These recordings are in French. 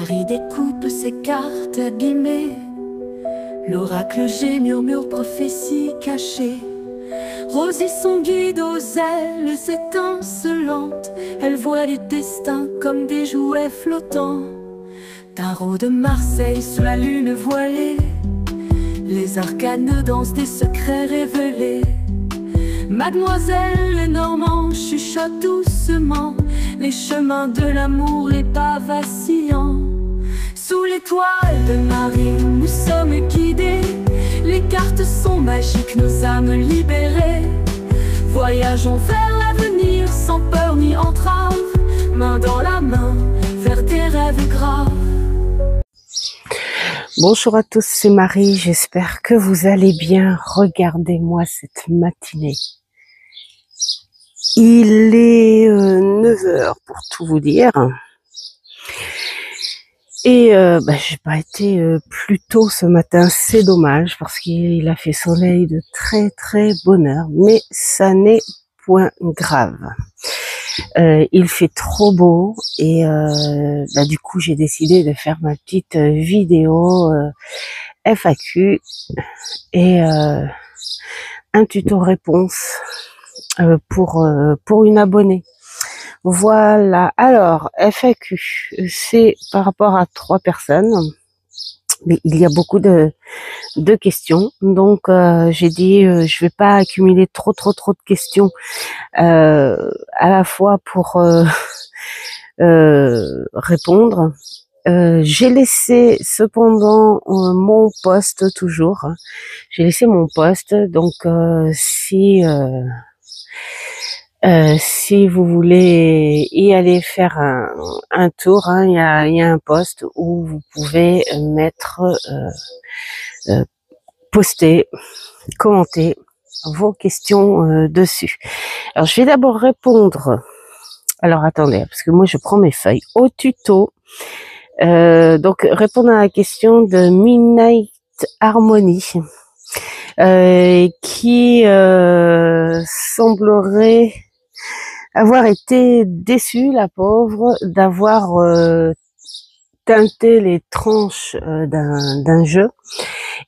Marie découpe ses cartes abîmées. L'oracle G murmure prophétie cachée. Rosie son guide aux ailes étincelantes. Elle voit les destins comme des jouets flottants. Tarot de Marseille sous la lune voilée. Les arcanes dansent des secrets révélés. Mademoiselle Lenormand chuchote doucement les chemins de l'amour, les pas vacillants. Sous l'étoile de Marie, nous sommes guidés. Les cartes sont magiques, nos âmes libérées. Voyageons vers l'avenir sans peur ni entrave, main dans la main, vers des rêves graves. Bonjour à tous, c'est Marie, j'espère que vous allez bien. Regardez-moi cette matinée. Il est 9 heures pour tout vous dire. Et j'ai pas été plus tôt ce matin, c'est dommage parce qu'il a fait soleil de très très bonne heure, mais ça n'est point grave. Il fait trop beau et du coup j'ai décidé de faire ma petite vidéo FAQ et un tuto réponse pour une abonnée. Voilà, alors FAQ, c'est par rapport à 3 personnes, mais il y a beaucoup de questions, donc j'ai dit je vais pas accumuler trop de questions à la fois pour répondre. J'ai laissé cependant mon post toujours, j'ai laissé mon post, donc si vous voulez y aller faire un tour, il y a un post où vous pouvez mettre, poster, commenter vos questions dessus. Alors je vais d'abord répondre. Alors attendez, parce que moi je prends mes feuilles au tuto. Donc répondre à la question de Midnight Harmony. Qui semblerait avoir été déçue, la pauvre, d'avoir teinté les tranches d'un jeu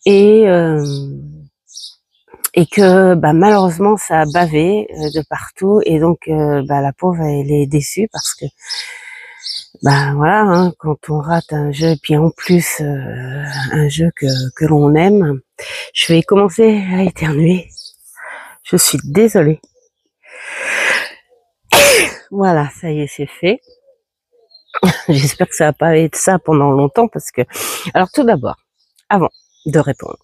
et que malheureusement ça a bavé de partout et donc la pauvre elle est déçue parce que voilà, quand on rate un jeu et puis en plus un jeu que l'on aime. Je vais commencer à éternuer. Je suis désolée. Voilà, ça y est, c'est fait. J'espère que ça va pas être ça pendant longtemps parce que... Alors tout d'abord, avant de répondre,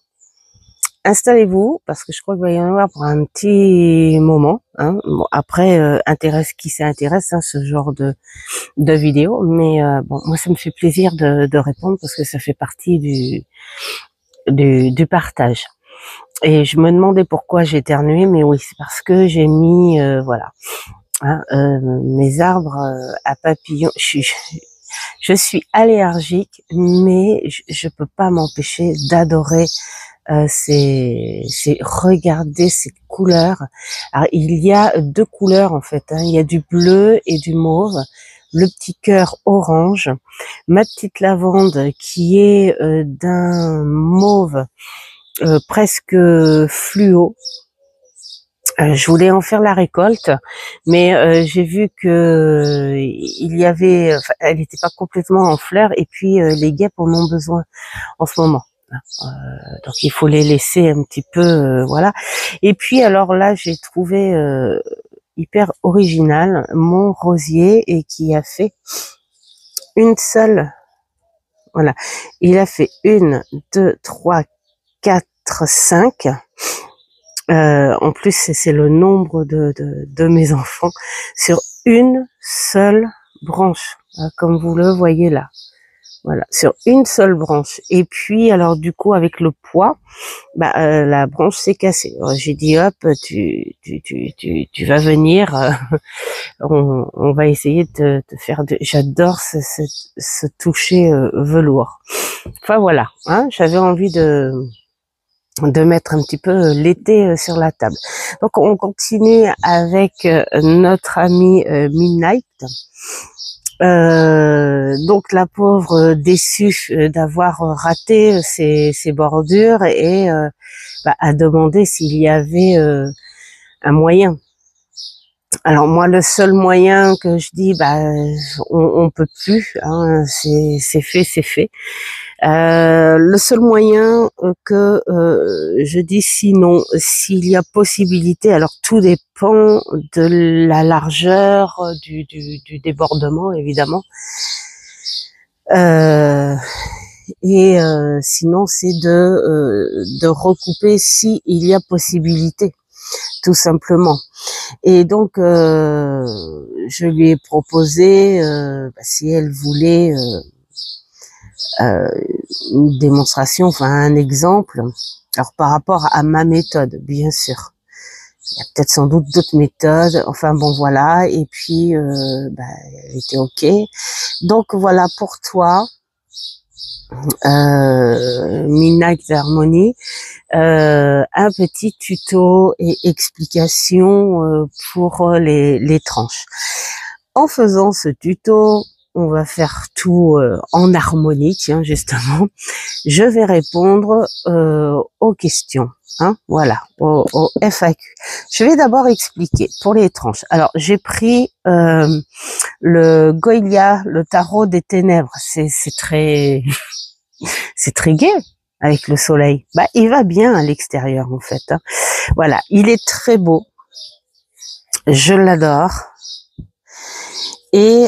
installez-vous parce que je crois qu'il va y en avoir pour un petit moment. Bon, après, intéresse qui ça intéresse, ce genre de vidéo. Mais moi ça me fait plaisir de répondre parce que ça fait partie du partage. Et je me demandais pourquoi j'éternuais, mais oui, c'est parce que j'ai mis, mes arbres à papillons. Je suis allergique, mais je peux pas m'empêcher d'adorer regarder ces couleurs. Alors il y a 2 couleurs en fait, il y a du bleu et du mauve. Le petit cœur orange, ma petite lavande qui est d'un mauve presque fluo. Je voulais en faire la récolte, mais j'ai vu que il y avait, elle n'était pas complètement en fleurs, et puis les guêpes en ont besoin en ce moment. Donc il faut les laisser un petit peu, voilà. Et puis alors là, j'ai trouvé hyper original mon rosier et qui a fait une seule. Voilà, il a fait 1, 2, 3, 4, 5. En plus, c'est le nombre de mes enfants sur une seule branche, comme vous le voyez là. Voilà, sur une seule branche. Et puis, alors du coup, avec le poids, la branche s'est cassée. J'ai dit hop, tu vas venir. On va essayer de te faire. J'adore ce toucher velours. Enfin voilà, j'avais envie de mettre un petit peu l'été sur la table. Donc on continue avec notre ami Midnight. Donc la pauvre déçue d'avoir raté ses bordures et a demandé s'il y avait un moyen. Alors moi, le seul moyen que je dis, on peut plus, hein, c'est fait, c'est fait. Le seul moyen que je dis, sinon, s'il y a possibilité, alors tout dépend de la largeur du débordement, évidemment. Sinon, c'est de recouper si il y a possibilité, tout simplement. Et donc, je lui ai proposé, si elle voulait une démonstration, enfin un exemple, alors par rapport à ma méthode, bien sûr. Il y a peut-être sans doute d'autres méthodes, enfin bon voilà, et puis elle était ok. Donc voilà pour toi, Midnight Harmony, un petit tuto et explication pour les tranches. En faisant ce tuto, on va faire tout en harmonique, hein, justement. Je vais répondre aux questions, hein, voilà, au FAQ. Je vais d'abord expliquer pour les tranches. Alors, j'ai pris le Goya, le tarot des ténèbres. C'est très, c'est très gai avec le soleil. Il va bien à l'extérieur, en fait, hein. Voilà, il est très beau. Je l'adore. Et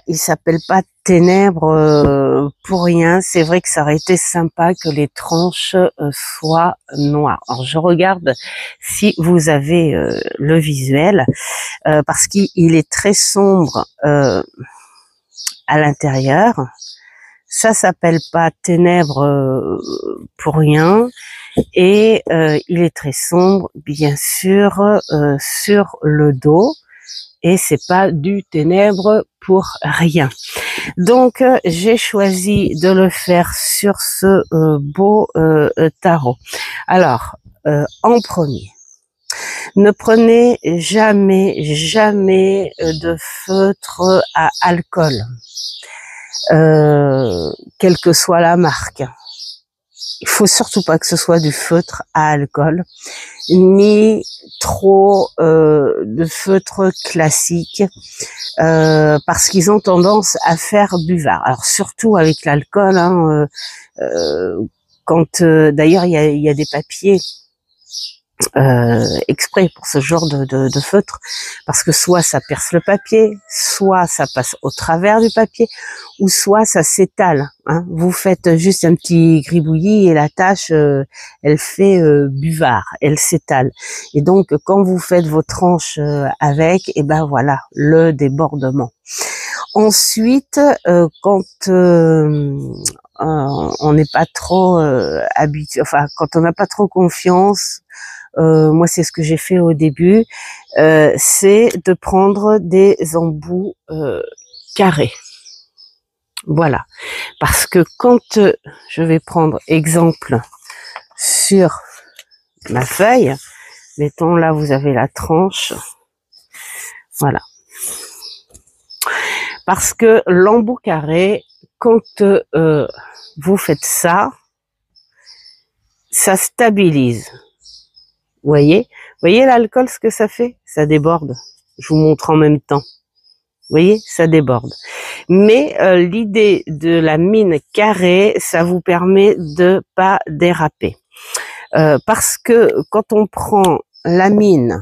il s'appelle pas ténèbres pour rien. C'est vrai que ça aurait été sympa que les tranches soient noires. Alors je regarde si vous avez le visuel, parce qu'il est très sombre à l'intérieur. Ça s'appelle pas ténèbres pour rien. Et il est très sombre, bien sûr, sur le dos. Et c'est pas du ténèbre pour rien. Donc j'ai choisi de le faire sur ce beau tarot. Alors en premier, ne prenez jamais de feutre à alcool, quelle que soit la marque. Il faut surtout pas que ce soit du feutre à alcool, ni trop de feutre classique, parce qu'ils ont tendance à faire buvard. Alors surtout avec l'alcool, hein, quand d'ailleurs il y a des papiers exprès pour ce genre de feutre, parce que soit ça perce le papier, soit ça passe au travers du papier, ou soit ça s'étale, hein. Vous faites juste un petit gribouillis et la tache elle fait buvard, elle s'étale. Et donc quand vous faites vos tranches avec, et voilà le débordement. Ensuite, quand on n'est pas trop habitué, enfin quand on n'a pas trop confiance, moi c'est ce que j'ai fait au début, c'est de prendre des embouts carrés. Voilà, parce que quand je vais prendre exemple sur ma feuille, mettons là vous avez la tranche, voilà. Parce que l'embout carré, quand vous faites ça, ça stabilise. Vous voyez l'alcool, ce que ça fait? Ça déborde. Je vous montre en même temps. Vous voyez, ça déborde. Mais l'idée de la mine carrée, ça vous permet de pas déraper. Parce que quand on prend la mine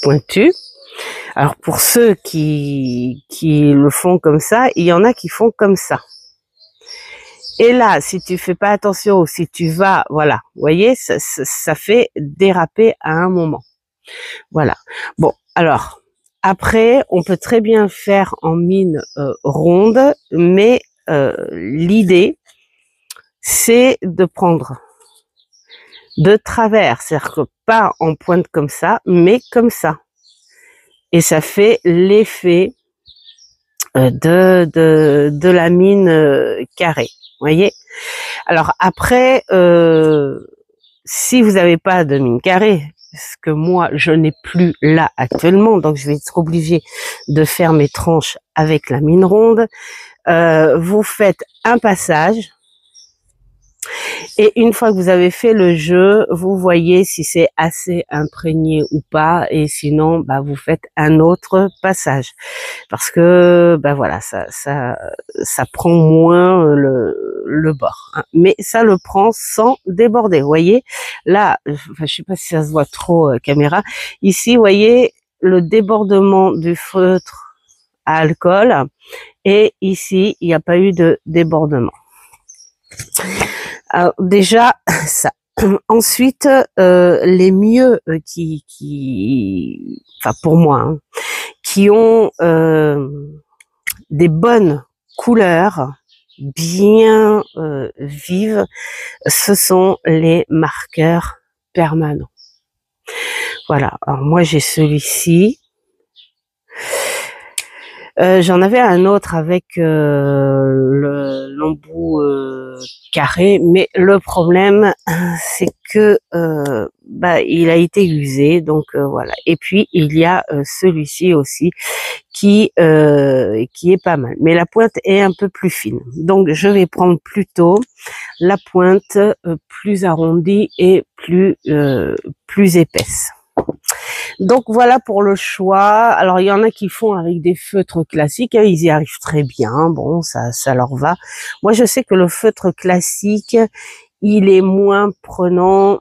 pointue, alors pour ceux qui le font comme ça, il y en a qui font comme ça. Et là, si tu fais pas attention, si tu vas, voilà, vous voyez, ça fait déraper à un moment. Voilà. Bon, alors, après, on peut très bien faire en mine ronde, mais l'idée, c'est de prendre de travers, c'est-à-dire que pas en pointe comme ça, mais comme ça. Et ça fait l'effet de la mine carrée. Vous voyez? Alors après, si vous n'avez pas de mine carrée, ce que moi je n'ai plus là actuellement, donc je vais être obligée de faire mes tranches avec la mine ronde. Vous faites un passage. Et une fois que vous avez fait le jeu, vous voyez si c'est assez imprégné ou pas, et sinon, bah, vous faites un autre passage, parce que, bah voilà, ça prend moins le bord, hein. Mais ça le prend sans déborder. Vous voyez, là, enfin, je sais pas si ça se voit trop caméra. Ici, vous voyez le débordement du feutre à alcool, et ici, il n'y a pas eu de débordement. Alors déjà ça. Ensuite, les mieux enfin pour moi, hein, qui ont des bonnes couleurs bien vives, ce sont les marqueurs permanents. Voilà. Alors moi j'ai celui-ci. J'en avais un autre avec l'embout carré, mais le problème c'est que bah, il a été usé, donc voilà. Et puis il y a celui-ci aussi qui est pas mal, mais la pointe est un peu plus fine. Donc je vais prendre plutôt la pointe plus arrondie et plus épaisse. Donc voilà pour le choix. Alors il y en a qui font avec des feutres classiques, hein, ils y arrivent très bien, bon ça leur va. Moi je sais que le feutre classique, il est moins prenant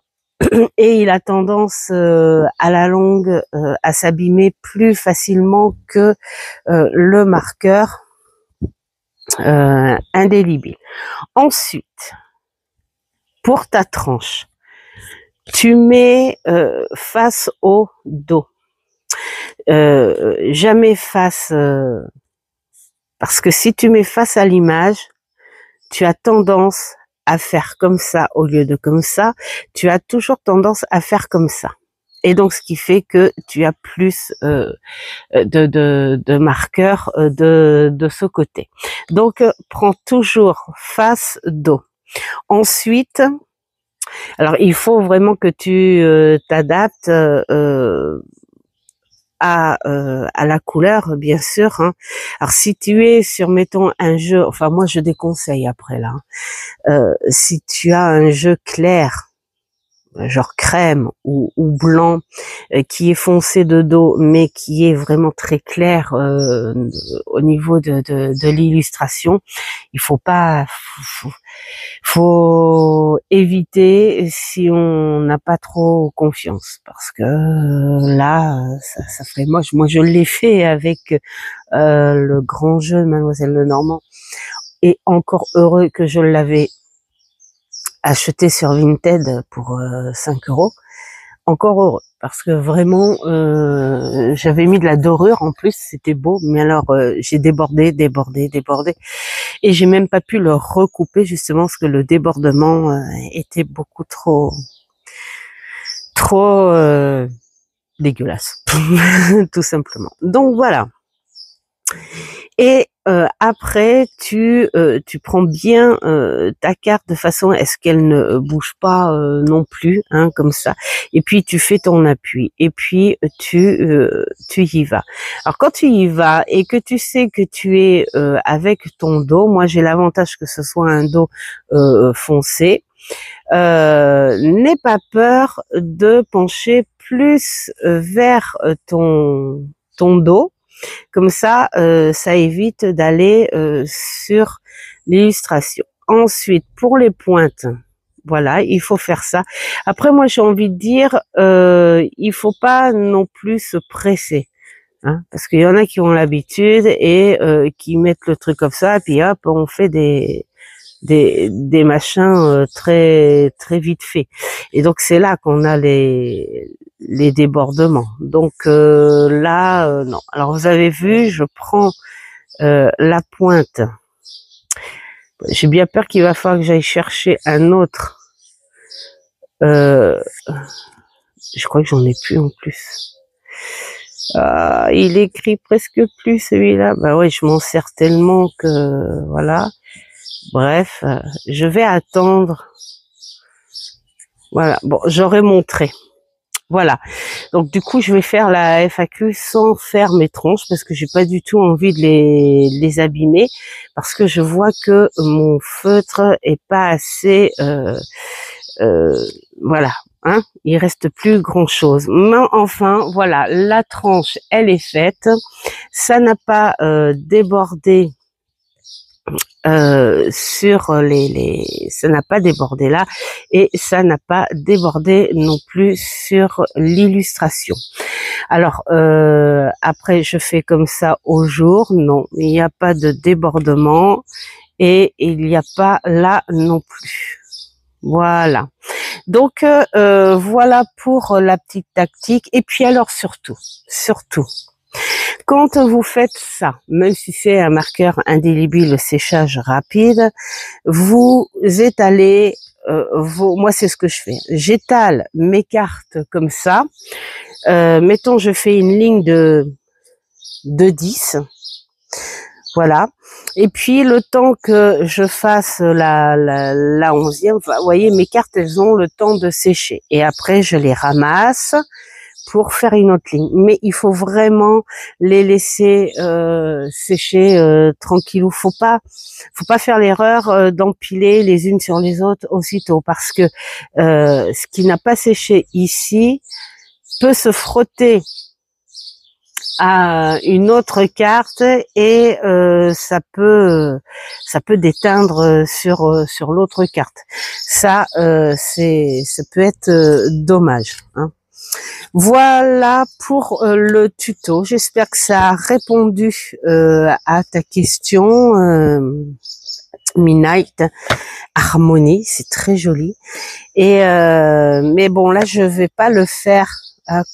et il a tendance à la longue à s'abîmer plus facilement que le marqueur indélébile. Ensuite, pour ta tranche, tu mets face au dos. Jamais face, parce que si tu mets face à l'image, tu as tendance à faire comme ça au lieu de comme ça. Tu as toujours tendance à faire comme ça. Et donc, ce qui fait que tu as plus de marqueurs de ce côté. Donc, prends toujours face dos. Ensuite, alors il faut vraiment que tu t'adaptes à la couleur, bien sûr, hein. Alors si tu es sur, mettons, un jeu, enfin moi je déconseille après là, si tu as un jeu clair, genre crème ou blanc, qui est foncé de dos, mais qui est vraiment très clair au niveau de l'illustration, il faut pas, faut éviter si on n'a pas trop confiance, parce que là, ça ferait moche. Moi, je l'ai fait avec le grand jeu Mademoiselle Lenormand, et encore heureux que je l'avais acheté sur Vinted pour 5 €. Encore heureux, parce que vraiment, j'avais mis de la dorure en plus, c'était beau, mais alors j'ai débordé, et j'ai même pas pu le recouper justement parce que le débordement était beaucoup trop dégueulasse, tout simplement. Donc voilà. Et après, tu prends bien ta carte de façon à ce qu'elle ne bouge pas non plus, hein, comme ça. Et puis tu fais ton appui. Et puis tu y vas. Alors quand tu y vas et que tu sais que tu es avec ton dos, moi j'ai l'avantage que ce soit un dos foncé. N'aie pas peur de pencher plus vers ton dos. Comme ça, ça évite d'aller sur l'illustration. Ensuite, pour les pointes, voilà, il faut faire ça. Après, moi, j'ai envie de dire, il faut pas non plus se presser, hein, parce qu'il y en a qui ont l'habitude et qui mettent le truc comme ça, et puis hop, on fait des machins très très vite fait. Et donc c'est là qu'on a les débordements. Donc là non. Alors vous avez vu, je prends la pointe. J'ai bien peur qu'il va falloir que j'aille chercher un autre. Je crois que j'en ai plus en plus. Il écrit presque plus celui-là. Bah ouais, je m'en sers tellement que voilà. Bref, je vais attendre. Voilà, bon, j'aurais montré. Voilà. Donc du coup, je vais faire la FAQ sans faire mes tronches parce que j'ai pas du tout envie de les abîmer parce que je vois que mon feutre est pas assez euh, voilà, hein, il reste plus grand chose. Mais enfin, voilà, la tranche, elle est faite. Ça n'a pas débordé sur ça n'a pas débordé là et ça n'a pas débordé non plus sur l'illustration. Alors après je fais comme ça au jour, non, il n'y a pas de débordement et il n'y a pas là non plus. Voilà. Donc voilà pour la petite tactique. Et puis alors surtout, quand vous faites ça, même si c'est un marqueur indélébile séchage rapide, vous étalez moi c'est ce que je fais. J'étale mes cartes comme ça. Mettons je fais une ligne de 10. Voilà. Et puis, le temps que je fasse la 11e, vous voyez, mes cartes, elles ont le temps de sécher. Et après, je les ramasse pour faire une autre ligne. Mais il faut vraiment les laisser sécher tranquillou. Faut pas faire l'erreur d'empiler les unes sur les autres aussitôt. Parce que ce qui n'a pas séché ici peut se frotter à une autre carte et ça peut déteindre sur l'autre carte. Ça peut être dommage, hein. Voilà pour le tuto. J'espère que ça a répondu à ta question, Midnight Harmony. C'est très joli. Et mais bon, là je vais pas le faire.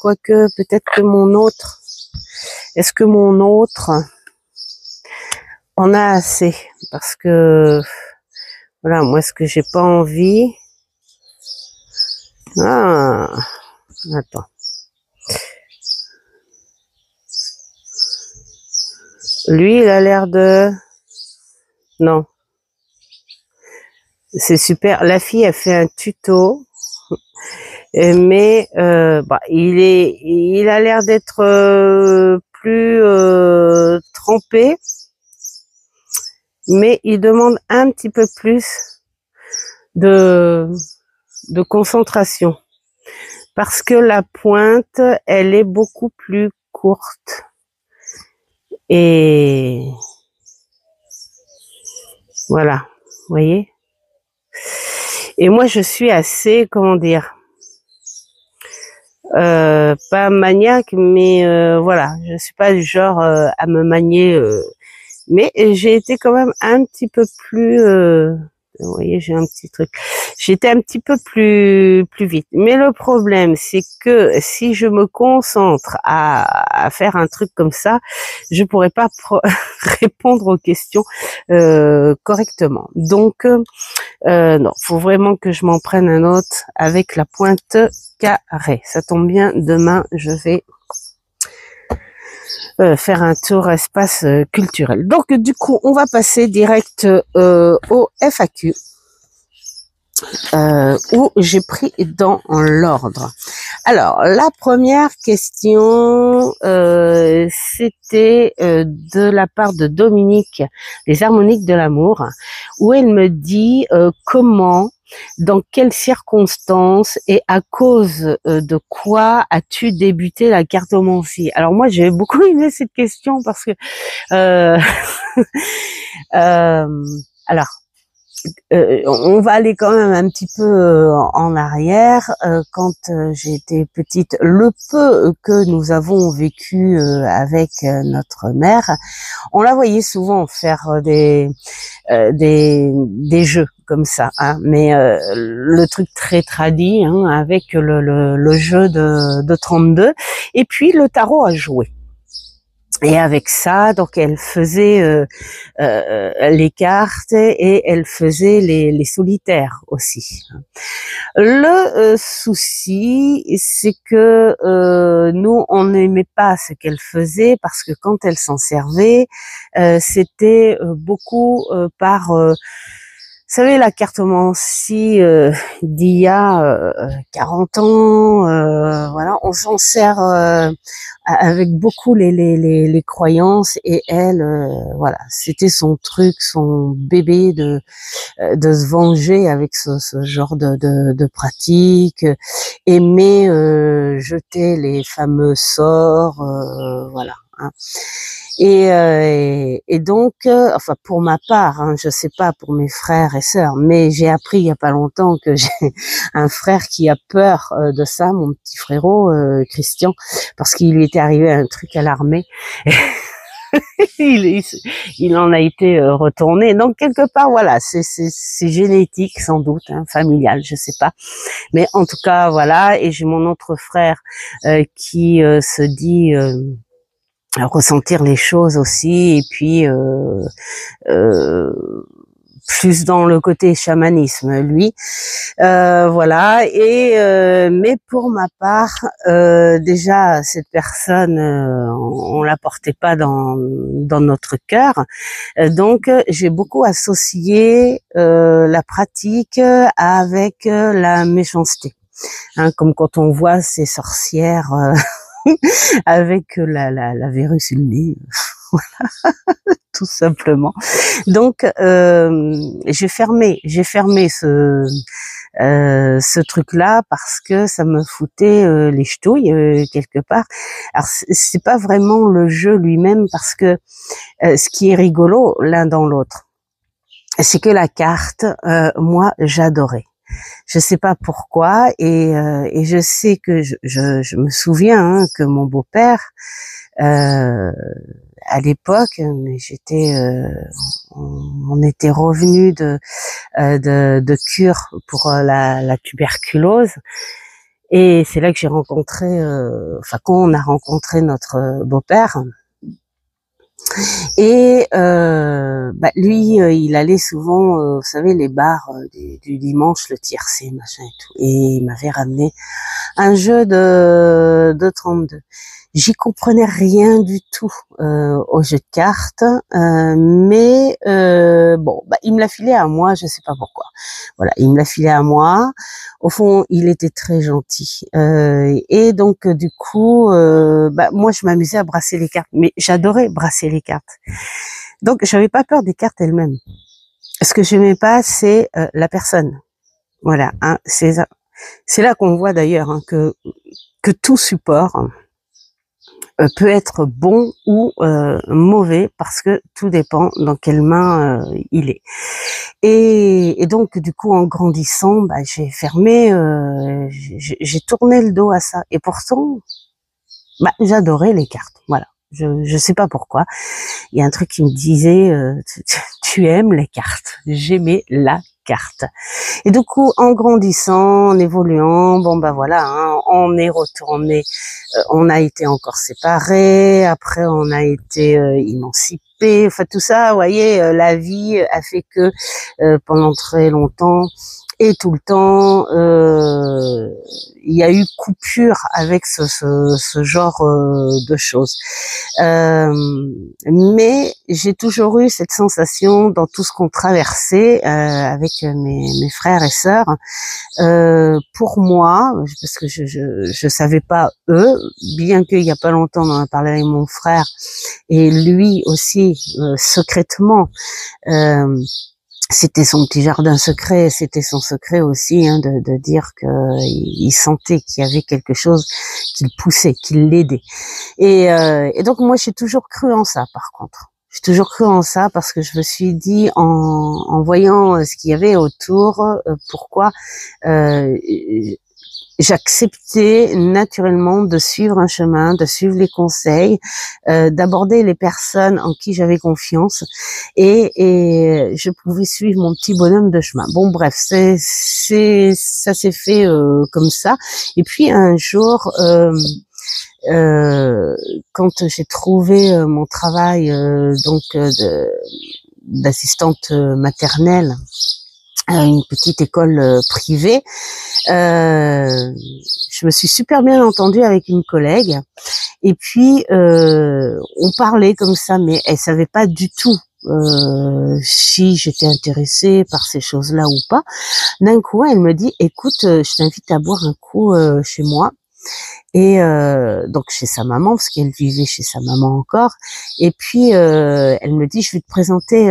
Quoique peut-être que mon autre. Est-ce que mon autre en a assez? Parce que voilà, moi ce que j'ai pas envie. Ah, attends. Lui, il a l'air de. Non. C'est super. La fille a fait un tuto. Mais il a l'air d'être plus trempé, mais il demande un petit peu plus de concentration parce que la pointe, elle est beaucoup plus courte et voilà, vous voyez. Et moi, je suis assez, comment dire, pas maniaque, mais voilà, je suis pas du genre à me manier, mais j'ai été quand même un petit peu plus, vous voyez, j'ai un petit truc, j'étais un petit peu plus vite. Mais le problème, c'est que si je me concentre à faire un truc comme ça, je pourrais pas répondre aux questions correctement. Donc non, faut vraiment que je m'en prenne un autre avec la pointe carrée. Ça tombe bien, demain je vais faire un tour espace culturel. Donc du coup, on va passer direct au FAQ où j'ai pris dans l'ordre. Alors, la première question, c'était de la part de Dominique, les harmoniques de l'amour, où elle me dit comment, dans quelles circonstances et à cause de quoi as-tu débuté la cartomancie? Alors moi, j'ai beaucoup aimé cette question parce que alors, on va aller quand même un petit peu en arrière. Quand j'étais petite, le peu que nous avons vécu avec notre mère, on la voyait souvent faire des jeux comme ça, hein, mais le truc très tradi, hein, avec le jeu de 32, et puis le tarot à jouer. Et avec ça, donc elle faisait les cartes et elle faisait les solitaires aussi. Le souci, c'est que nous, on n'aimait pas ce qu'elle faisait parce que quand elle s'en servait, c'était beaucoup par savez, la cartomancie d'il y a 40 ans, voilà, on s'en sert avec beaucoup les croyances, et elle, voilà, c'était son truc, son bébé de se venger avec ce genre de pratique, aimer jeter les fameux sorts, voilà. Hein. Et donc, enfin pour ma part, hein, je sais pas pour mes frères et sœurs, mais j'ai appris il y a pas longtemps que j'ai un frère qui a peur de ça, mon petit frérot Christian, parce qu'il lui était arrivé un truc à l'armée. il en a été retourné. Donc quelque part, voilà, c'est génétique sans doute, hein, familial, je sais pas. Mais en tout cas, voilà. Et j'ai mon autre frère qui se dit ressentir les choses aussi, et puis euh, plus dans le côté chamanisme, lui. Voilà. Et mais pour ma part, déjà cette personne, on la portait pas dans notre cœur. Donc j'ai beaucoup associé la pratique avec la méchanceté. Hein, comme quand on voit ces sorcières avec la verrue sur le nez, tout simplement. Donc j'ai fermé ce truc-là parce que ça me foutait les ch'touilles quelque part. Alors c'est pas vraiment le jeu lui-même, parce que ce qui est rigolo l'un dans l'autre, c'est que la carte, moi j'adorais. Je sais pas pourquoi, et je sais que je me souviens hein, que mon beau-père, à l'époque, mais on était revenu de cure pour la tuberculose, et c'est là que j'ai rencontré, enfin qu'on a rencontré notre beau-père. Et lui, il allait souvent, vous savez, les bars du dimanche, le tiercé, machin et tout. Et il m'avait ramené un jeu de 32. J'y comprenais rien du tout au jeu de cartes, mais bon, il me l'a filé à moi, je sais pas pourquoi. Voilà, il me l'a filé à moi. Au fond, il était très gentil, et donc du coup, moi je m'amusais à brasser les cartes, mais j'adorais brasser les cartes. Donc j'avais pas peur des cartes elles-mêmes. Ce que j'aimais pas, c'est la personne. Voilà, hein, c'est là qu'on voit d'ailleurs hein, que tout support peut être bon ou mauvais, parce que tout dépend dans quelle main il est. Et donc du coup, en grandissant, j'ai fermé, j'ai tourné le dos à ça. Et pourtant, j'adorais les cartes. Voilà. Je sais pas pourquoi. Il y a un truc qui me disait tu aimes les cartes. J'aimais la carte. Et du coup, en grandissant, en évoluant, voilà, hein, on est retourné, on a été encore séparés, après on a été émancipés, enfin tout ça, vous voyez, la vie a fait que pendant très longtemps et tout le temps, il y a eu coupure avec ce genre de choses. Mais j'ai toujours eu cette sensation dans tout ce qu'on traversait avec mes frères et sœurs. Pour moi, parce que je savais pas eux, bien qu'il y a pas longtemps on en a parlé avec mon frère, et lui aussi secrètement. C'était son petit jardin secret, c'était son secret aussi hein, de dire que il sentait qu'il y avait quelque chose qui le poussait, qui l'aidait. Et donc moi j'ai toujours cru en ça par contre. J'ai toujours cru en ça parce que je me suis dit en voyant ce qu'il y avait autour, pourquoi j'acceptais naturellement de suivre un chemin, de suivre les conseils, d'aborder les personnes en qui j'avais confiance, et je pouvais suivre mon petit bonhomme de chemin. Bon bref, ça s'est fait comme ça. Et puis un jour, quand j'ai trouvé mon travail d'assistante maternelle à une petite école privée, je me suis super bien entendue avec une collègue, et puis on parlait comme ça, mais elle savait pas du tout si j'étais intéressée par ces choses-là ou pas. D'un coup, elle me dit, écoute, je t'invite à boire un coup chez moi. Et donc chez sa maman, parce qu'elle vivait chez sa maman encore. Et puis elle me dit, je vais te présenter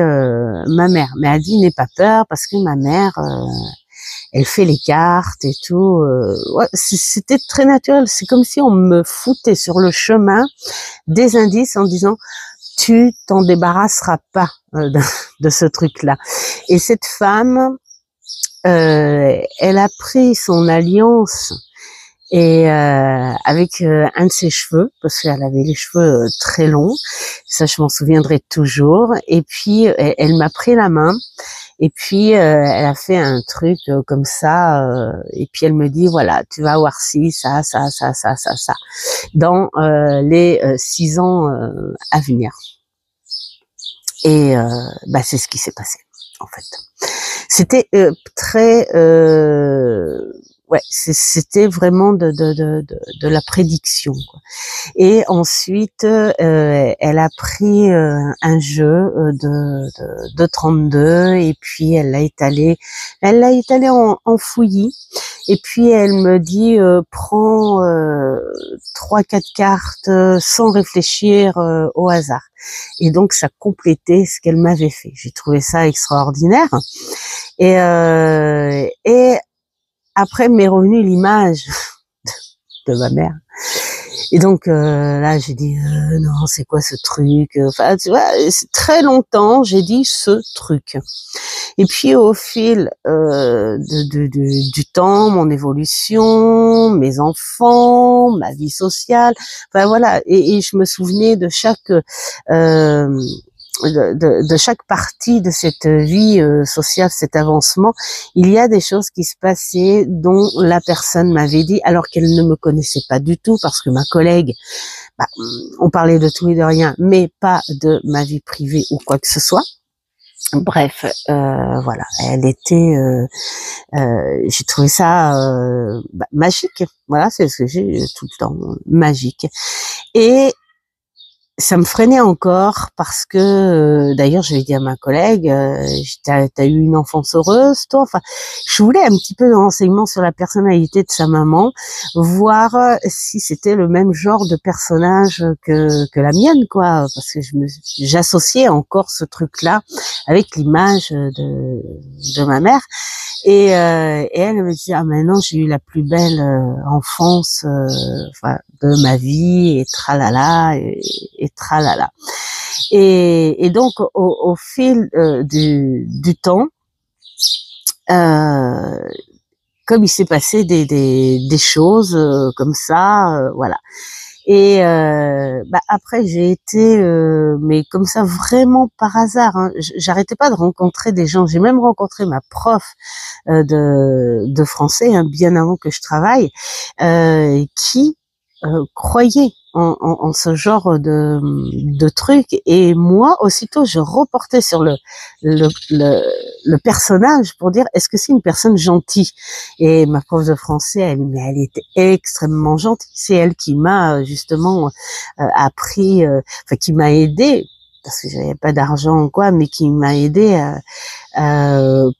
ma mère. Mais elle dit, n'aie pas peur, parce que ma mère, elle fait les cartes et tout. Ouais, c'était très naturel. C'est comme si on me foutait sur le chemin des indices en disant, tu t'en débarrasseras pas de ce truc-là. Et cette femme, elle a pris son alliance et avec un de ses cheveux, parce qu'elle avait les cheveux très longs, ça je m'en souviendrai toujours. Et puis elle m'a pris la main, et puis elle a fait un truc comme ça, et puis elle me dit, voilà, tu vas voir ci, ça, dans les 6 ans à venir. Et bah c'est ce qui s'est passé en fait. C'était très ouais, c'était vraiment de la prédiction, quoi. Et ensuite elle a pris un jeu de 32, et puis elle l'a étalé en fouillis. Et puis elle me dit, prends 3-4 cartes sans réfléchir au hasard. Et donc ça complétait ce qu'elle m'avait fait. J'ai trouvé ça extraordinaire. Et après m'est revenue l'image de ma mère. Et donc là j'ai dit non, c'est quoi ce truc, enfin tu vois, très longtemps j'ai dit ce truc. Et puis au fil du temps, mon évolution, mes enfants, ma vie sociale, enfin voilà, et je me souvenais de chaque de chaque partie de cette vie sociale, cet avancement. Il y a des choses qui se passaient dont la personne m'avait dit, alors qu'elle ne me connaissait pas du tout, parce que ma collègue, bah, on parlait de tout et de rien, mais pas de ma vie privée ou quoi que ce soit. Bref, voilà, elle était, j'ai trouvé ça magique. Voilà, c'est ce que j'ai tout le temps, magique. Et ça me freinait encore parce que, d'ailleurs, je l'ai dit à ma collègue, t'as eu une enfance heureuse, toi. Enfin, je voulais un petit peu de renseignements sur la personnalité de sa maman, voir si c'était le même genre de personnage que la mienne, quoi. Parce que j'associais encore ce truc-là avec l'image de ma mère. Et elle me dit, ah maintenant j'ai eu la plus belle enfance enfin, de ma vie, et tralala, et tralala. Et donc au fil du temps, comme il s'est passé des choses comme ça, voilà. Et bah après j'ai été mais comme ça vraiment par hasard, hein. J'arrêtais pas de rencontrer des gens. J'ai même rencontré ma prof de français, hein, bien avant que je travaille, qui croyait en ce genre de truc. Et moi aussitôt je reportais sur le personnage pour dire, est-ce que c'est une personne gentille? Et ma prof de français, elle était extrêmement gentille. C'est elle qui m'a justement appris, enfin qui m'a aidée, parce que j'avais pas d'argent ou quoi, mais qui m'a aidée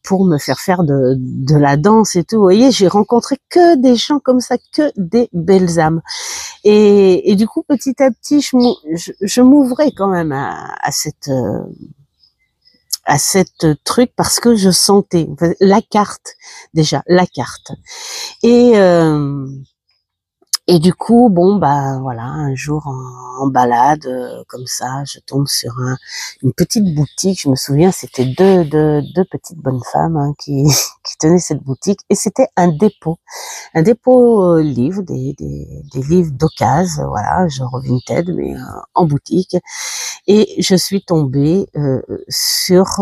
pour me faire de la danse et tout. Vous voyez, j'ai rencontré que des gens comme ça, que des belles âmes. Et du coup, petit à petit, je m'ouvrais quand même à cette truc, parce que je sentais la carte, déjà la carte. Et du coup, bon, bah voilà, un jour en balade comme ça, je tombe sur une petite boutique. Je me souviens, c'était deux petites bonnes femmes, hein, qui tenaient cette boutique, et c'était un dépôt livres, des livres d'occasion, voilà, genre vintage, mais en boutique. Et je suis tombée sur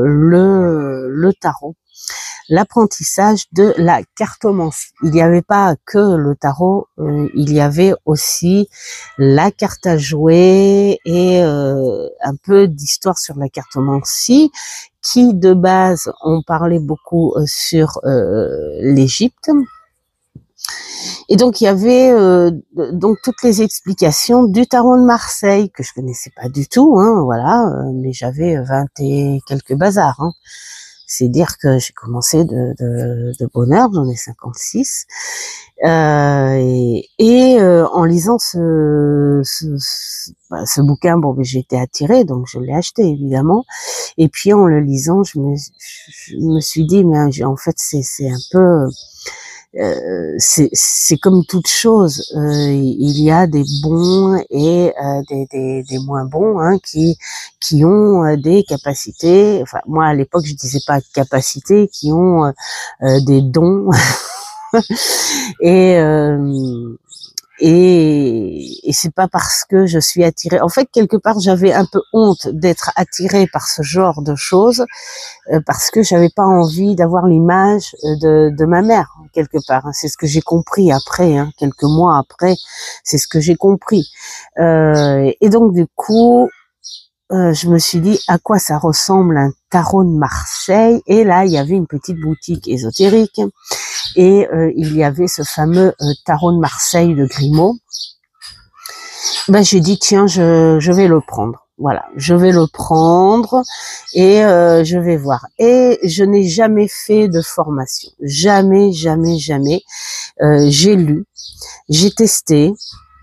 le tarot, l'apprentissage de la cartomancie. Il n'y avait pas que le tarot, il y avait aussi la carte à jouer et un peu d'histoire sur la cartomancie, qui de base on parlait beaucoup sur l'Égypte. Et donc il y avait donc toutes les explications du tarot de Marseille que je connaissais pas du tout, hein, voilà, mais j'avais 20 et quelques bazars. Hein. C'est dire que j'ai commencé de bonne heure, j'en ai 56. En lisant ce bouquin, bon, j'ai été attirée, donc je l'ai acheté évidemment. Et puis en le lisant, je me suis dit, mais en fait c'est un peu c'est comme toute chose, il y a des bons et des moins bons, hein, qui ont des capacités. Enfin, moi à l'époque je disais pas capacités, qui ont des dons et et c'est pas parce que je suis attirée. En fait, quelque part, j'avais un peu honte d'être attirée par ce genre de choses parce que j'avais pas envie d'avoir l'image de ma mère quelque part. Hein. C'est ce que j'ai compris après, hein, quelques mois après, c'est ce que j'ai compris. Et donc du coup, je me suis dit à quoi ça ressemble un tarot de Marseille. Et là, il y avait une petite boutique ésotérique et il y avait ce fameux tarot de Marseille de Grimaud. Ben j'ai dit tiens, je vais le prendre. Voilà, je vais le prendre et je vais voir. Et je n'ai jamais fait de formation, jamais, jamais, jamais. J'ai lu, j'ai testé.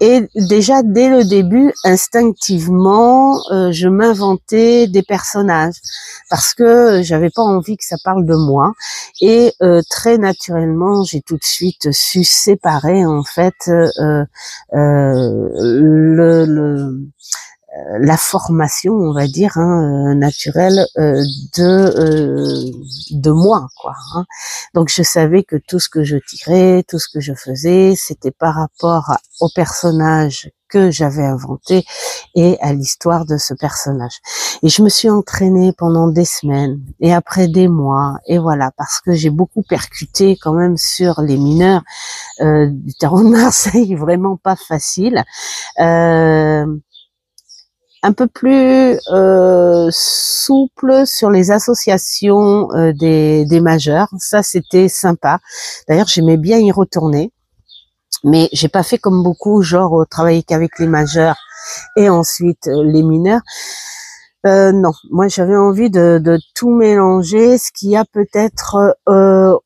Et déjà, dès le début, instinctivement, je m'inventais des personnages parce que j'avais pas envie que ça parle de moi. Et très naturellement, j'ai tout de suite su séparer en fait la formation, on va dire, hein, naturelle de moi, quoi. Hein. Donc je savais que tout ce que je tirais, tout ce que je faisais, c'était par rapport au personnage que j'avais inventé et à l'histoire de ce personnage. Et je me suis entraînée pendant des semaines et après des mois, et voilà, parce que j'ai beaucoup percuté quand même sur les mineurs du tarot de Marseille, vraiment pas facile. Un peu plus souple sur les associations des majeurs. Ça, c'était sympa. D'ailleurs, j'aimais bien y retourner. Mais j'ai pas fait comme beaucoup, genre travailler qu'avec les majeurs et ensuite les mineurs. Non, moi j'avais envie de tout mélanger, ce qui a peut-être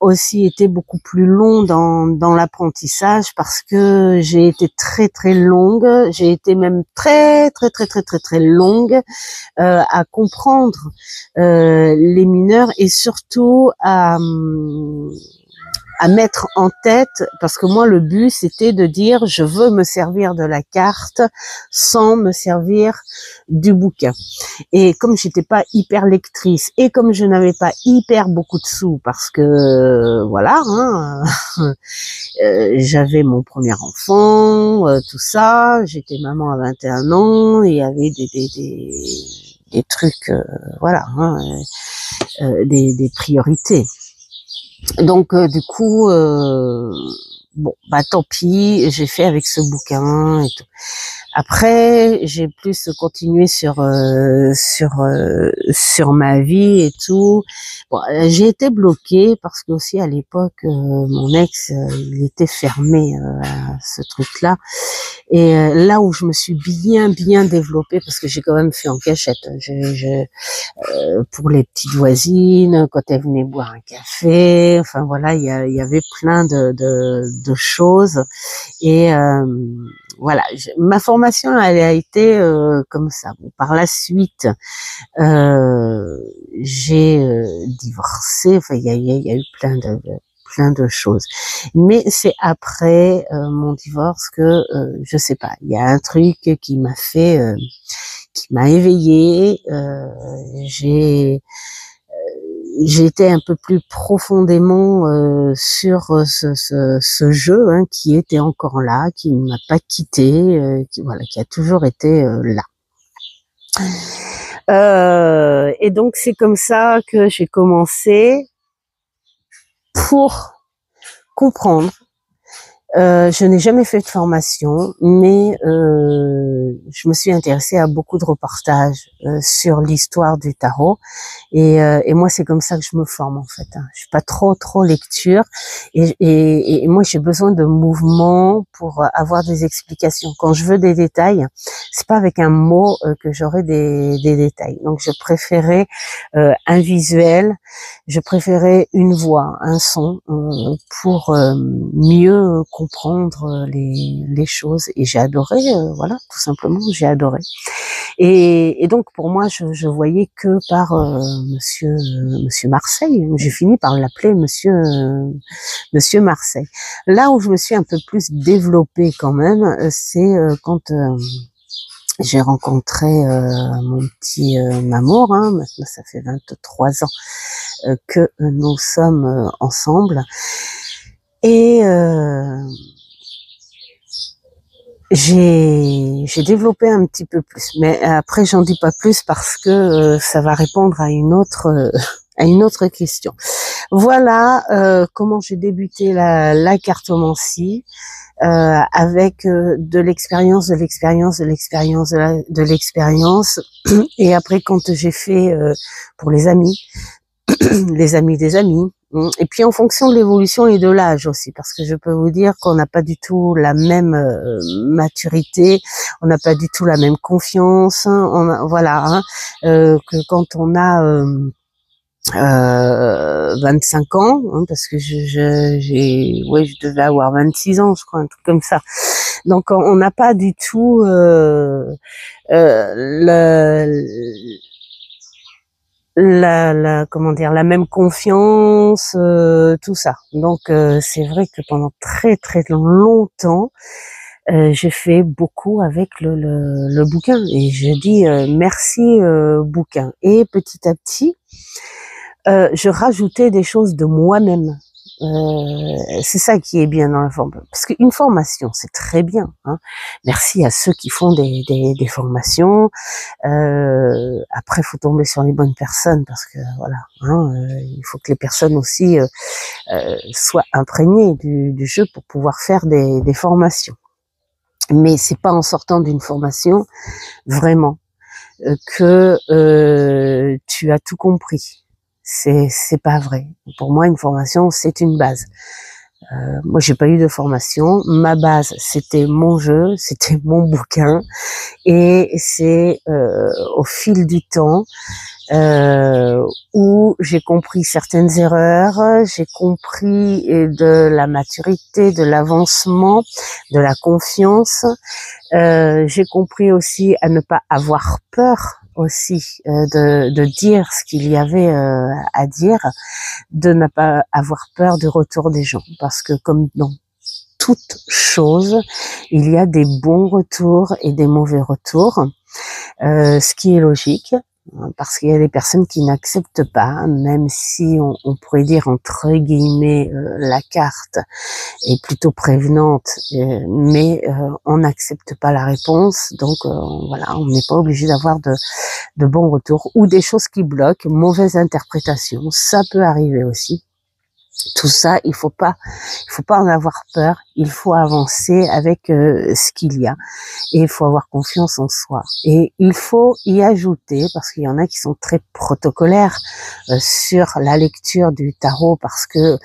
aussi été beaucoup plus long dans l'apprentissage parce que j'ai été très très longue, j'ai été même très très très très très très longue à comprendre les mineurs et surtout à mettre en tête, parce que moi le but c'était de dire je veux me servir de la carte sans me servir du bouquin. Et comme j'étais pas hyper lectrice et comme je n'avais pas hyper beaucoup de sous parce que voilà, hein, j'avais mon premier enfant, tout ça, j'étais maman à 21 ans, il y avait des trucs, voilà, hein, des priorités. Donc du coup, bon, bah tant pis, j'ai fait avec ce bouquin et tout. Après, j'ai plus continué sur ma vie et tout. Bon, j'ai été bloquée parce que aussi à l'époque, mon ex, il était fermé à ce truc-là. Et là où je me suis bien développée, parce que j'ai quand même fait en cachette. Pour les petites voisines, quand elles venaient boire un café, enfin voilà, il y avait plein de choses. Et voilà, ma formation elle a été comme ça. Bon, par la suite, j'ai divorcé. Enfin, il y a eu plein de choses. Mais c'est après mon divorce que je sais pas. Il y a un truc qui m'a fait, qui m'a éveillée. J'ai été un peu plus profondément sur ce jeu hein, qui était encore là, qui ne m'a pas quitté, qui a toujours été là. Et donc c'est comme ça que j'ai commencé pour comprendre Je n'ai jamais fait de formation, mais je me suis intéressée à beaucoup de reportages sur l'histoire du tarot. Et moi, c'est comme ça que je me forme en fait. Je suis pas trop lecture, et moi, j'ai besoin de mouvement pour avoir des explications. Quand je veux des détails, c'est pas avec un mot que j'aurai des détails. Donc, je préférais un visuel, je préférais une voix, un son pour mieux comprendre les choses. Et j'ai adoré, voilà, tout simplement, j'ai adoré. Et donc pour moi, je voyais que par Monsieur Marseille. J'ai fini par l'appeler Monsieur Marseille. Là où je me suis un peu plus développée quand même, c'est quand j'ai rencontré mon petit Mamour. Maintenant, ça fait 23 ans que nous sommes ensemble. Et j'ai développé un petit peu plus, mais après j'en dis pas plus parce que ça va répondre à une autre question. Voilà comment j'ai débuté la cartomancie, avec de l'expérience, et après quand j'ai fait pour les amis, les amis des amis. Et puis en fonction de l'évolution et de l'âge aussi, parce que je peux vous dire qu'on n'a pas du tout la même maturité, on n'a pas du tout la même confiance, voilà, que quand on a 25 ans, parce que je devais avoir 26 ans, je crois, un truc comme ça. Donc on n'a pas du tout comment dire, la même confiance, tout ça. Donc c'est vrai que pendant très longtemps, j'ai fait beaucoup avec le bouquin, et je dis merci bouquin. Et petit à petit, je rajoutais des choses de moi-même. C'est ça qui est bien dans la formation, parce qu'une formation, c'est très bien. Merci à ceux qui font des formations. Après, faut tomber sur les bonnes personnes, parce que voilà, il faut que les personnes aussi soient imprégnées du jeu pour pouvoir faire des formations. Mais c'est pas en sortant d'une formation vraiment que tu as tout compris. C'est pas vrai. Pour moi, une formation, c'est une base. Moi, j'ai pas eu de formation. Ma base, c'était mon jeu, c'était mon bouquin, et c'est au fil du temps où j'ai compris certaines erreurs, j'ai compris de la maturité, de l'avancement, de la confiance. J'ai compris aussi à ne pas avoir peur aussi de dire ce qu'il y avait à dire, de ne pas avoir peur du retour des gens, parce que comme dans toute chose, il y a des bons retours et des mauvais retours, ce qui est logique, parce qu'il y a des personnes qui n'acceptent pas, même si on pourrait dire entre guillemets la carte est plutôt prévenante, mais on n'accepte pas la réponse. Donc voilà, on n'est pas obligé d'avoir de bons retours, ou des choses qui bloquent, mauvaise interprétation, ça peut arriver aussi. Tout ça, il faut pas en avoir peur. Il faut avancer avec ce qu'il y a, et il faut avoir confiance en soi. Et il faut y ajouter, parce qu'il y en a qui sont très protocolaires sur la lecture du tarot, parce que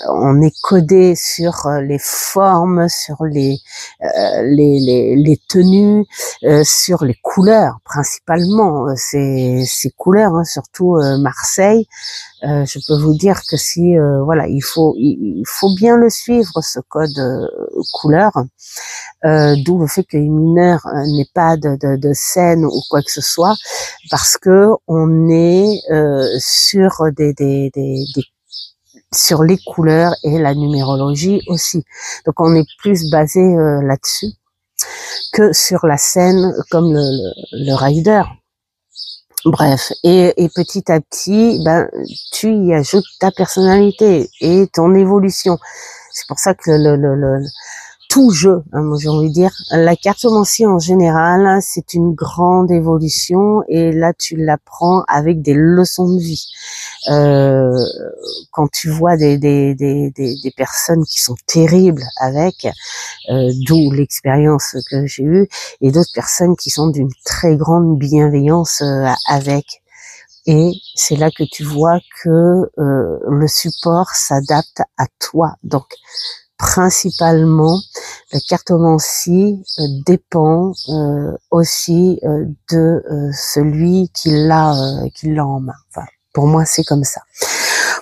on est codé sur les formes, sur les tenues, sur les couleurs principalement. Ces couleurs, surtout Marseille. Je peux vous dire que si voilà, il faut bien le suivre, ce code couleur, d'où le fait que les mineurs n'aient pas de scène ou quoi que ce soit, parce que on est sur sur les couleurs et la numérologie aussi. Donc on est plus basé là-dessus que sur la scène comme le rider. Bref, et petit à petit, tu y ajoutes ta personnalité et ton évolution. C'est pour ça que tout jeu, hein, moi j'ai envie de dire. La cartomancie en général, c'est une grande évolution et là tu l'apprends avec des leçons de vie. Euh, Quand tu vois des personnes qui sont terribles avec, d'où l'expérience que j'ai eue, et d'autres personnes qui sont d'une très grande bienveillance avec. Et c'est là que tu vois que le support s'adapte à toi. Donc, principalement, la cartomancie dépend aussi de celui qui l'a en main. Enfin, pour moi, c'est comme ça.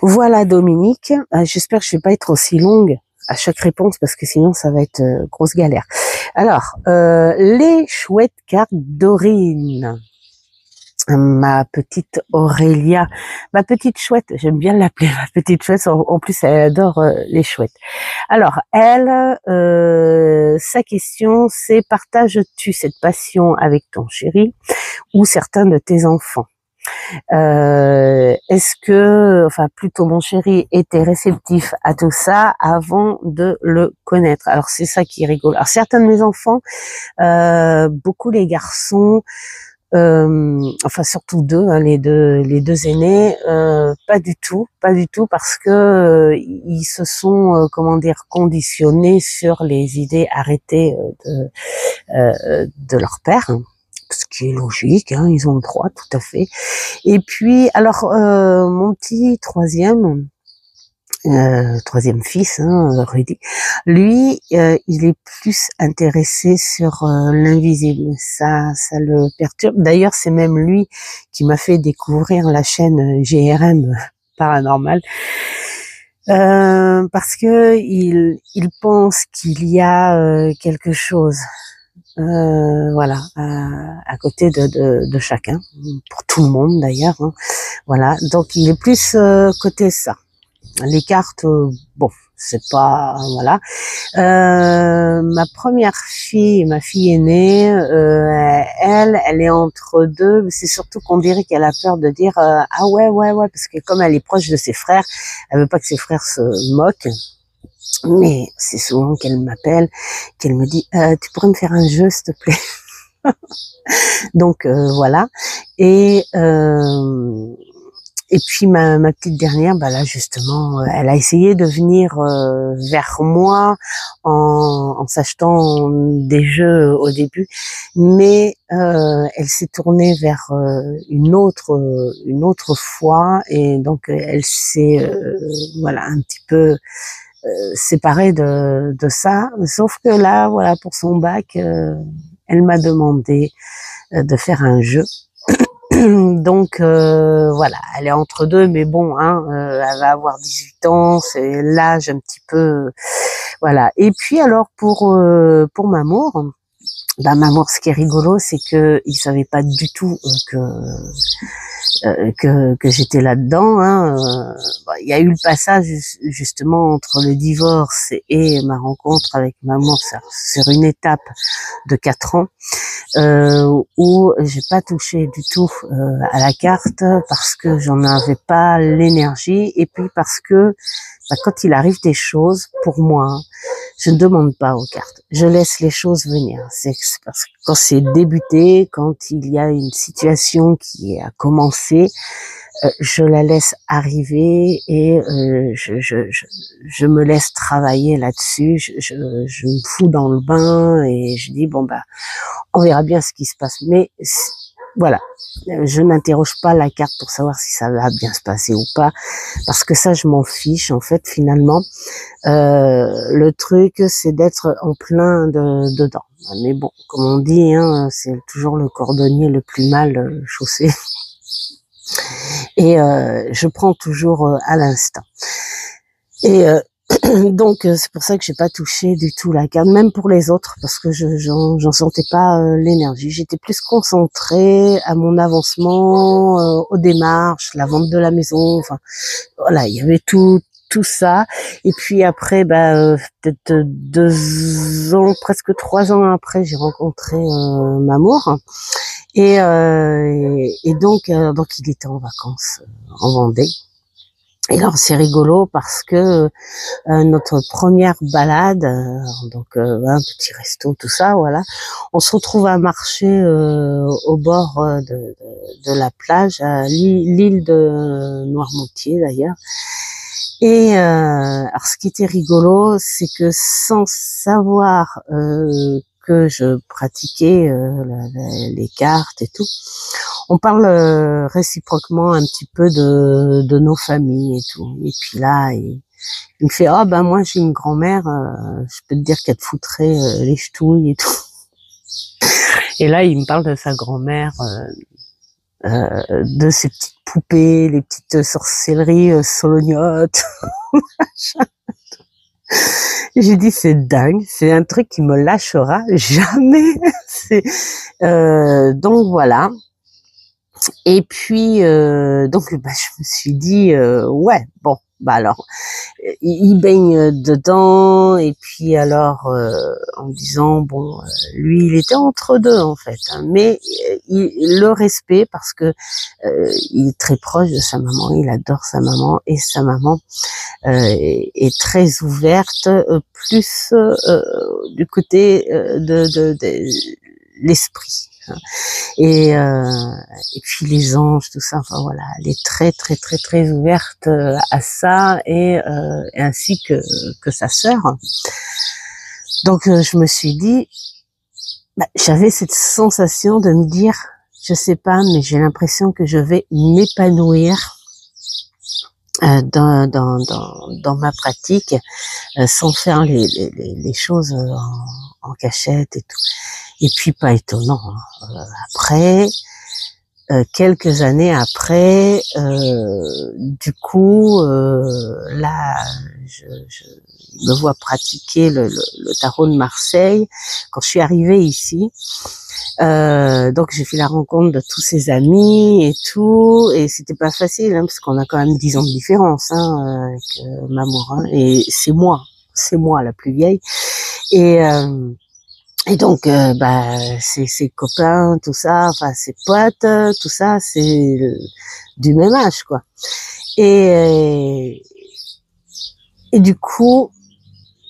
Voilà, Dominique. J'espère que je vais pas être aussi longue à chaque réponse parce que sinon, ça va être grosse galère. Alors, les chouettes cartes Dorine. Ma petite Aurélia, ma petite chouette, j'aime bien l'appeler ma petite chouette, en plus elle adore les chouettes. Alors elle, sa question c'est: partages-tu cette passion avec ton chéri ou certains de tes enfants? Est-ce que, enfin plutôt mon chéri était réceptif à tout ça avant de le connaître? Alors c'est ça qui est rigolo. Alors certains de mes enfants, beaucoup les garçons, enfin surtout deux, hein, les deux aînés, pas du tout, parce que ils se sont, comment dire, conditionnés sur les idées arrêtées de leur père, hein, ce qui est logique, hein, ils ont le droit, tout à fait. Et puis alors mon petit troisième fils, hein, Rudy, lui, il est plus intéressé sur l'invisible. Ça le perturbe. D'ailleurs, c'est même lui qui m'a fait découvrir la chaîne GRM Paranormal, parce que il pense qu'il y a quelque chose. Voilà, à côté de chacun, pour tout le monde d'ailleurs, hein. Voilà, donc il est plus côté ça. Les cartes, bon, c'est pas, voilà. Ma première fille, ma fille aînée, elle est entre deux. C'est surtout qu'on dirait qu'elle a peur de dire ah ouais, parce que comme elle est proche de ses frères, elle veut pas que ses frères se moquent. Mais c'est souvent qu'elle m'appelle, qu'elle me dit tu pourrais me faire un jeu, s'il te plaît. Donc voilà. Et puis ma petite dernière, bah là justement, elle a essayé de venir vers moi en s'achetant des jeux au début, mais elle s'est tournée vers une autre fois, et donc elle s'est voilà un petit peu séparée de ça. Sauf que là, voilà, pour son bac, elle m'a demandé de faire un jeu. Donc voilà, elle est entre deux, mais bon, hein, elle va avoir 18 ans, c'est l'âge un petit peu, voilà. Et puis alors pour Mamour, bah Mamour, ce qui est rigolo, c'est que il savait pas du tout que j'étais là-dedans, hein. Il y a eu le passage justement entre le divorce et ma rencontre avec Mamour sur une étape de 4 ans. Où j'ai pas touché du tout à la carte parce que j'en avais pas l'énergie, et puis parce que bah, quand il arrive des choses, pour moi, je ne demande pas aux cartes, je laisse les choses venir. C'est parce que quand c'est débuté, quand il y a une situation qui a commencé, je la laisse arriver et je me laisse travailler là-dessus. Je me fous dans le bain et je dis bon bah on verra bien ce qui se passe. Mais voilà, je n'interroge pas la carte pour savoir si ça va bien se passer ou pas, parce que ça je m'en fiche en fait finalement. Le truc c'est d'être en plein dedans. Mais bon, comme on dit, hein, c'est toujours le cordonnier le plus mal chaussé. Et je prends toujours à l'instant. Et donc c'est pour ça que j'ai pas touché du tout la carte, même pour les autres, parce que j'en sentais pas l'énergie. J'étais plus concentrée à mon avancement, aux démarches, la vente de la maison. Enfin voilà, il y avait tout ça. Et puis après, bah peut-être 2 ans, presque 3 ans après, j'ai rencontré Mamour. Et donc il était en vacances en Vendée. Et alors c'est rigolo parce que notre première balade, un petit resto, tout ça, voilà, on se retrouve à marcher au bord de la plage, à l'île de Noirmoutier d'ailleurs. Et alors ce qui était rigolo, c'est que sans savoir que je pratiquais les cartes et tout, on parle réciproquement un petit peu de nos familles et tout. Et puis là, il me fait, oh ben moi j'ai une grand-mère, je peux te dire qu'elle te foutrait les ch'touilles et tout. Et là, il me parle de sa grand-mère, de ses petites poupées, les petites sorcelleries solognottes. J'ai dit c'est dingue, c'est un truc qui me lâchera jamais. Donc voilà. Et puis donc je me suis dit ouais bon bah alors il baigne dedans et puis alors en me disant bon lui il était entre deux en fait hein, mais le respect parce que il est très proche de sa maman, il adore sa maman et sa maman est très ouverte plus du côté de l'esprit. Et puis les anges, tout ça, enfin voilà, elle est très très très très ouverte à ça et ainsi que sa sœur. Donc je me suis dit, j'avais cette sensation de me dire, je sais pas, mais j'ai l'impression que je vais m'épanouir dans ma pratique sans faire les choses en cachette et tout. Et puis pas étonnant. Hein. Après, quelques années après, du coup, là, je me vois pratiquer le tarot de Marseille. Quand je suis arrivée ici, donc j'ai fait la rencontre de tous ses amis et tout, et c'était pas facile hein, parce qu'on a quand même 10 ans de différence hein, avec Mamour, hein, et c'est moi la plus vieille. Et donc, ses copains, tout ça, enfin ses potes, tout ça, c'est du même âge, quoi. Et du coup,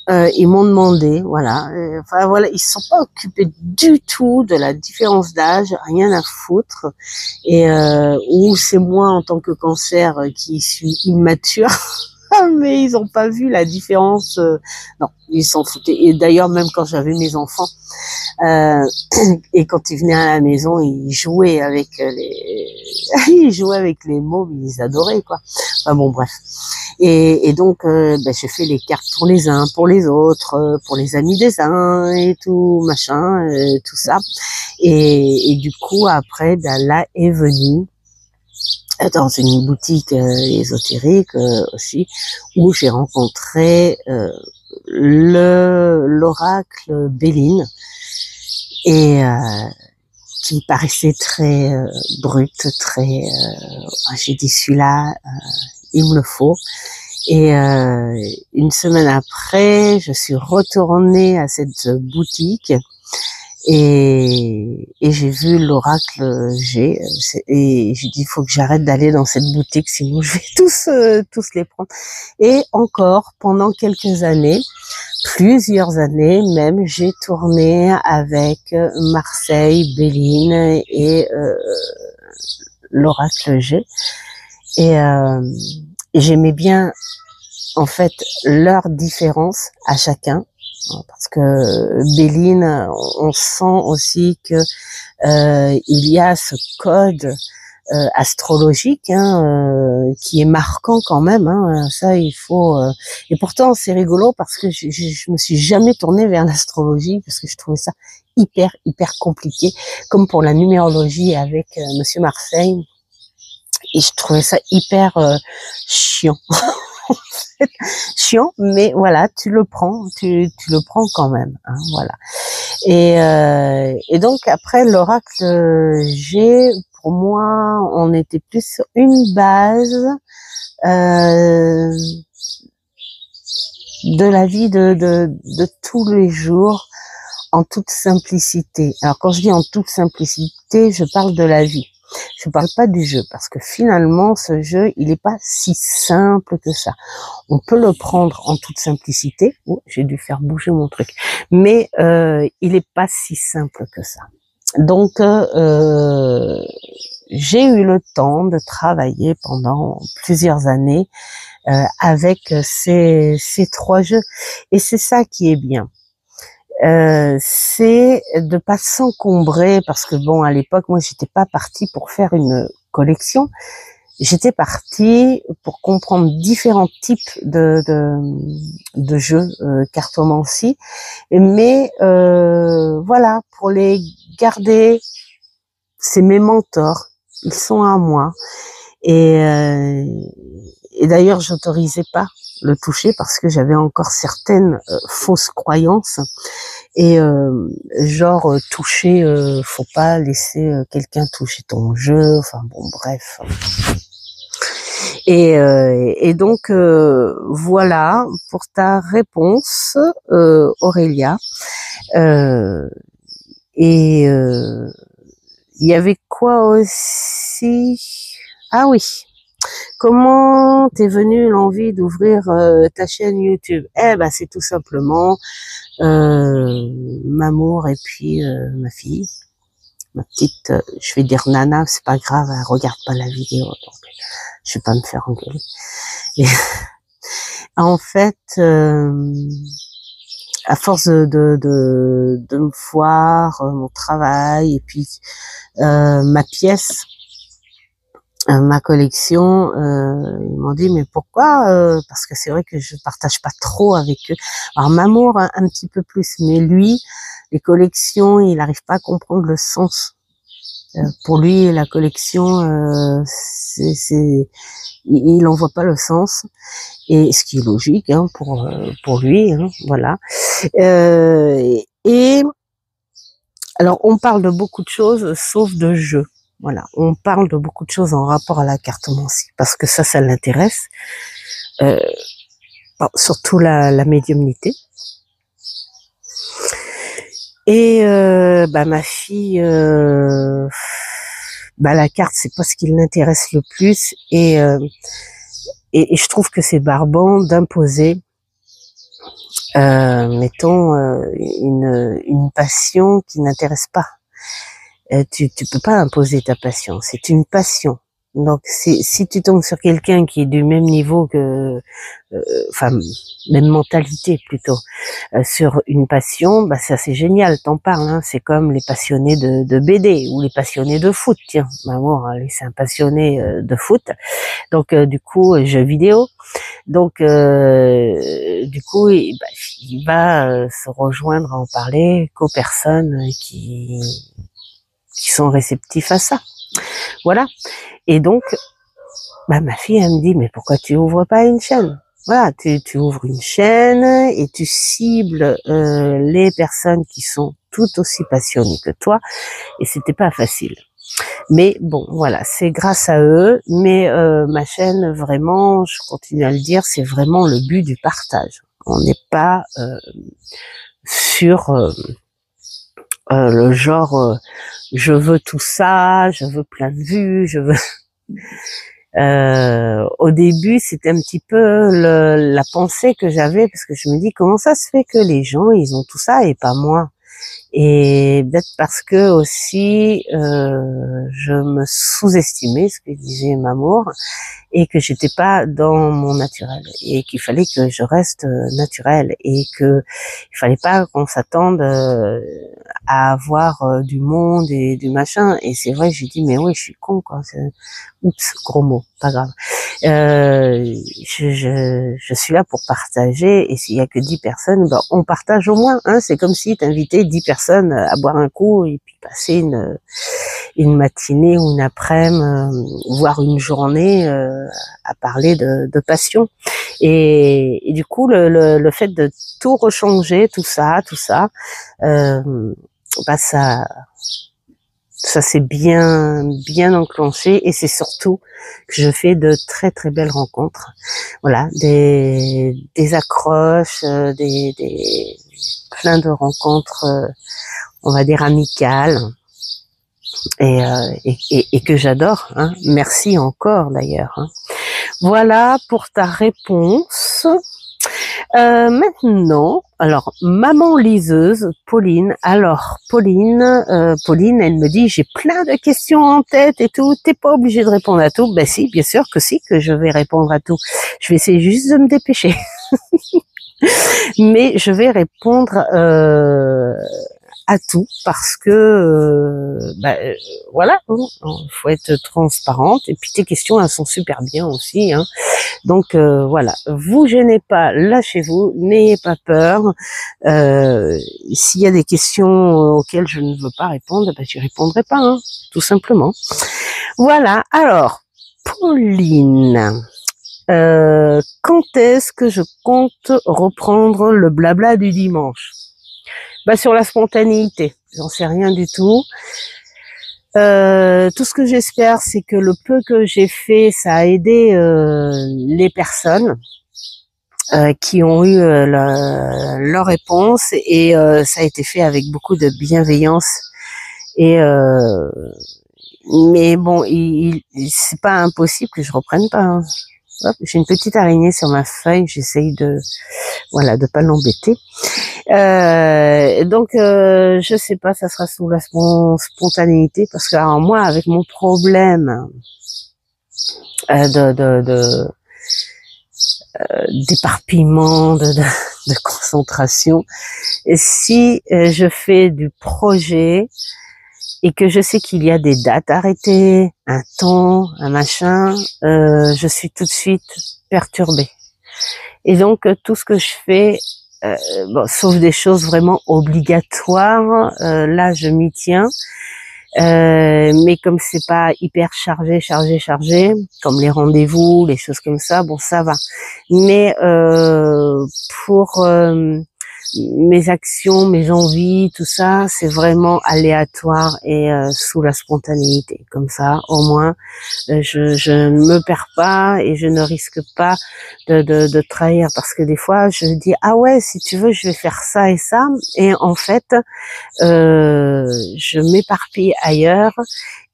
ils m'ont demandé, voilà, enfin voilà, ils se sont pas occupés du tout de la différence d'âge, rien à foutre. Et ou c'est moi en tant que cancer qui suis immature. Mais ils ont pas vu la différence. Non, ils s'en foutaient. Et d'ailleurs, même quand j'avais mes enfants, et quand ils venaient à la maison, ils jouaient avec ils jouaient avec les mots, ils adoraient quoi. Enfin bon, bref. Et donc, j'ai fait les cartes pour les uns, pour les autres, pour les amis des uns et tout machin, tout ça. Et du coup, après, là est venu dans une boutique ésotérique aussi, où j'ai rencontré l'oracle Béline, et qui me paraissait très brut, très... j'ai dit celui-là, il me le faut. Et une semaine après, je suis retournée à cette boutique, et j'ai vu l'oracle G, et j'ai dit il faut que j'arrête d'aller dans cette boutique sinon je vais tous les prendre. Et encore pendant quelques années, plusieurs années même, j'ai tourné avec Marseille, Béline et l'oracle G, et j'aimais bien en fait leurs différences à chacun. Parce que Béline, on sent aussi que il y a ce code astrologique qui est marquant quand même. Hein, ça, il faut. Et pourtant, c'est rigolo parce que je me suis jamais tournée vers l'astrologie parce que je trouvais ça hyper compliqué, comme pour la numérologie avec Monsieur Marseille. Et je trouvais ça hyper chiant. Chiant, mais voilà, tu le prends quand même, hein, voilà. Et donc après l'oracle G, pour moi, on était plus sur une base de la vie de tous les jours, en toute simplicité. Alors quand je dis en toute simplicité, je parle de la vie. Je parle pas du jeu, parce que finalement, ce jeu, il n'est pas si simple que ça. On peut le prendre en toute simplicité. Oh, j'ai dû faire bouger mon truc. Mais il n'est pas si simple que ça. Donc, j'ai eu le temps de travailler pendant plusieurs années avec ces trois jeux. Et c'est ça qui est bien. C'est de pas s'encombrer, parce que bon, à l'époque, moi, j'étais pas partie pour faire une collection. J'étais partie pour comprendre différents types de jeux cartomancie, mais voilà, pour les garder, c'est mes mentors, ils sont à moi, et d'ailleurs, j'autorisais pas le toucher parce que j'avais encore certaines fausses croyances, et genre toucher, faut pas laisser quelqu'un toucher ton jeu, enfin bon, bref. Et donc voilà pour ta réponse, Aurélia. Et il y avait quoi aussi? Ah oui. Comment t'es venue l'envie d'ouvrir ta chaîne YouTube? Eh ben, c'est tout simplement Mamour et puis ma fille, ma petite, je vais dire Nana, c'est pas grave, elle regarde pas la vidéo, donc je vais pas me faire engueuler. Et en fait, à force de me voir mon travail et puis ma pièce, ma collection, ils m'ont dit mais pourquoi, parce que c'est vrai que je partage pas trop avec eux. Alors Mamour un petit peu plus, mais lui, les collections, il n'arrive pas à comprendre le sens. Pour lui, la collection, il en voit pas le sens, et ce qui est logique hein, pour lui, hein, voilà. Et alors on parle de beaucoup de choses sauf de jeux. Voilà, on parle de beaucoup de choses en rapport à la cartomancie, parce que ça l'intéresse, surtout la médiumnité. Et ma fille, la carte, c'est pas ce qui l'intéresse le plus, et je trouve que c'est barbant d'imposer, mettons, une passion qui n'intéresse pas. Tu peux pas imposer ta passion, c'est une passion. Donc si tu tombes sur quelqu'un qui est du même niveau que, enfin même mentalité plutôt, sur une passion, bah ça c'est génial, t'en parles. Hein, c'est comme les passionnés de BD ou les passionnés de foot. Tiens, Mamour, c'est un passionné de foot. Donc du coup jeux vidéo. Donc du coup il va se rejoindre à en parler qu'aux personnes qui sont réceptifs à ça. Voilà. Et donc, ma fille, elle me dit, mais pourquoi tu ouvres pas une chaîne? Voilà, tu ouvres une chaîne et tu cibles les personnes qui sont tout aussi passionnées que toi. Et c'était pas facile. Mais bon, voilà, c'est grâce à eux. Mais ma chaîne, vraiment, je continue à le dire, c'est vraiment le but du partage. On n'est pas sur le genre je veux tout ça, je veux plein de vues, je veux. Au début, c'était un petit peu la pensée que j'avais, parce que je me dis comment ça se fait que les gens ils ont tout ça et pas moi. Et peut-être parce que aussi je me sous-estimais, ce que disait Mamour, et que j'étais pas dans mon naturel, et qu'il fallait que je reste naturel, et que il fallait pas qu'on s'attende à avoir du monde et du machin. Et c'est vrai, j'ai dit mais oui, je suis con quoi. Oups, gros mot, pas grave. Je suis là pour partager, et s'il y a que 10 personnes, on partage au moins. Hein, c'est comme si t'invitais 10 personnes à boire un coup et puis passer une matinée ou une après-midi, voire une journée à parler de passion. Et du coup, le fait de tout rechanger, tout ça, ça s'est bien enclenché, et c'est surtout que je fais de très très belles rencontres. Voilà, des accroches, plein de rencontres, on va dire amicales. et que j'adore. Hein. Merci encore d'ailleurs. Hein. Voilà pour ta réponse. Maintenant, alors maman liseuse, Pauline. Alors Pauline, elle me dit j'ai plein de questions en tête et tout. T'es pas obligé de répondre à tout. Ben si, bien sûr que si, que je vais répondre à tout. Je vais essayer juste de me dépêcher, mais je vais répondre à tout parce que voilà, il faut être transparente et puis tes questions elles sont super bien aussi, hein. Donc voilà, vous gênez pas, lâchez-vous, n'ayez pas peur. S'il y a des questions auxquelles je ne veux pas répondre, ben j'y répondrai pas, hein, tout simplement. Voilà. Alors Pauline, quand est-ce que je compte reprendre le blabla du dimanche? Bah, sur la spontanéité, j'en sais rien du tout. Tout ce que j'espère, c'est que le peu que j'ai fait, ça a aidé les personnes qui ont eu leur réponse et ça a été fait avec beaucoup de bienveillance. Et mais bon, c'est pas impossible que je reprenne pas. Hein. Hop, j'ai une petite araignée sur ma feuille, j'essaye de pas l'embêter. Donc je sais pas, ça sera sous la spontanéité parce que alors, moi avec mon problème d'éparpillement, de concentration, et si je fais du projet et que je sais qu'il y a des dates arrêtées, un temps, un machin, je suis tout de suite perturbée. Et donc tout ce que je fais, bon, sauf des choses vraiment obligatoires, là je m'y tiens. Mais comme c'est pas hyper chargé, comme les rendez-vous, les choses comme ça, bon ça va. Mais pour mes actions, mes envies, tout ça, c'est vraiment aléatoire et sous la spontanéité. Comme ça, au moins, je ne me perds pas et je ne risque pas de trahir. Parce que des fois, je dis ah ouais, si tu veux, je vais faire ça et ça, et en fait, je m'éparpille ailleurs.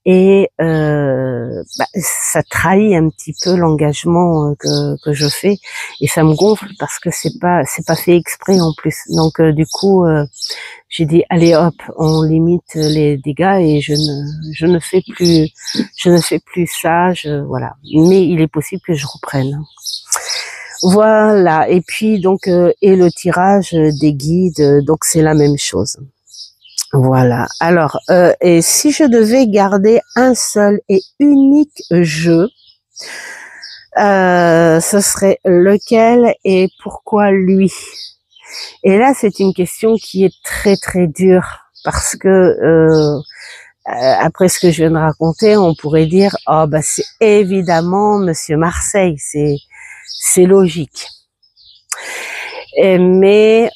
Et ça trahit un petit peu l'engagement que je fais et ça me gonfle parce que c'est pas fait exprès en plus. Donc du coup j'ai dit allez hop, on limite les dégâts et je ne fais plus ça, voilà. Mais il est possible que je reprenne. Voilà. Et puis donc et le tirage des guides, donc c'est la même chose. Voilà. Alors, et si je devais garder un seul et unique jeu, ce serait lequel et pourquoi lui? Et là, c'est une question qui est très très dure parce que après ce que je viens de raconter, on pourrait dire oh bah c'est évidemment Monsieur Marseille, c'est logique. Mais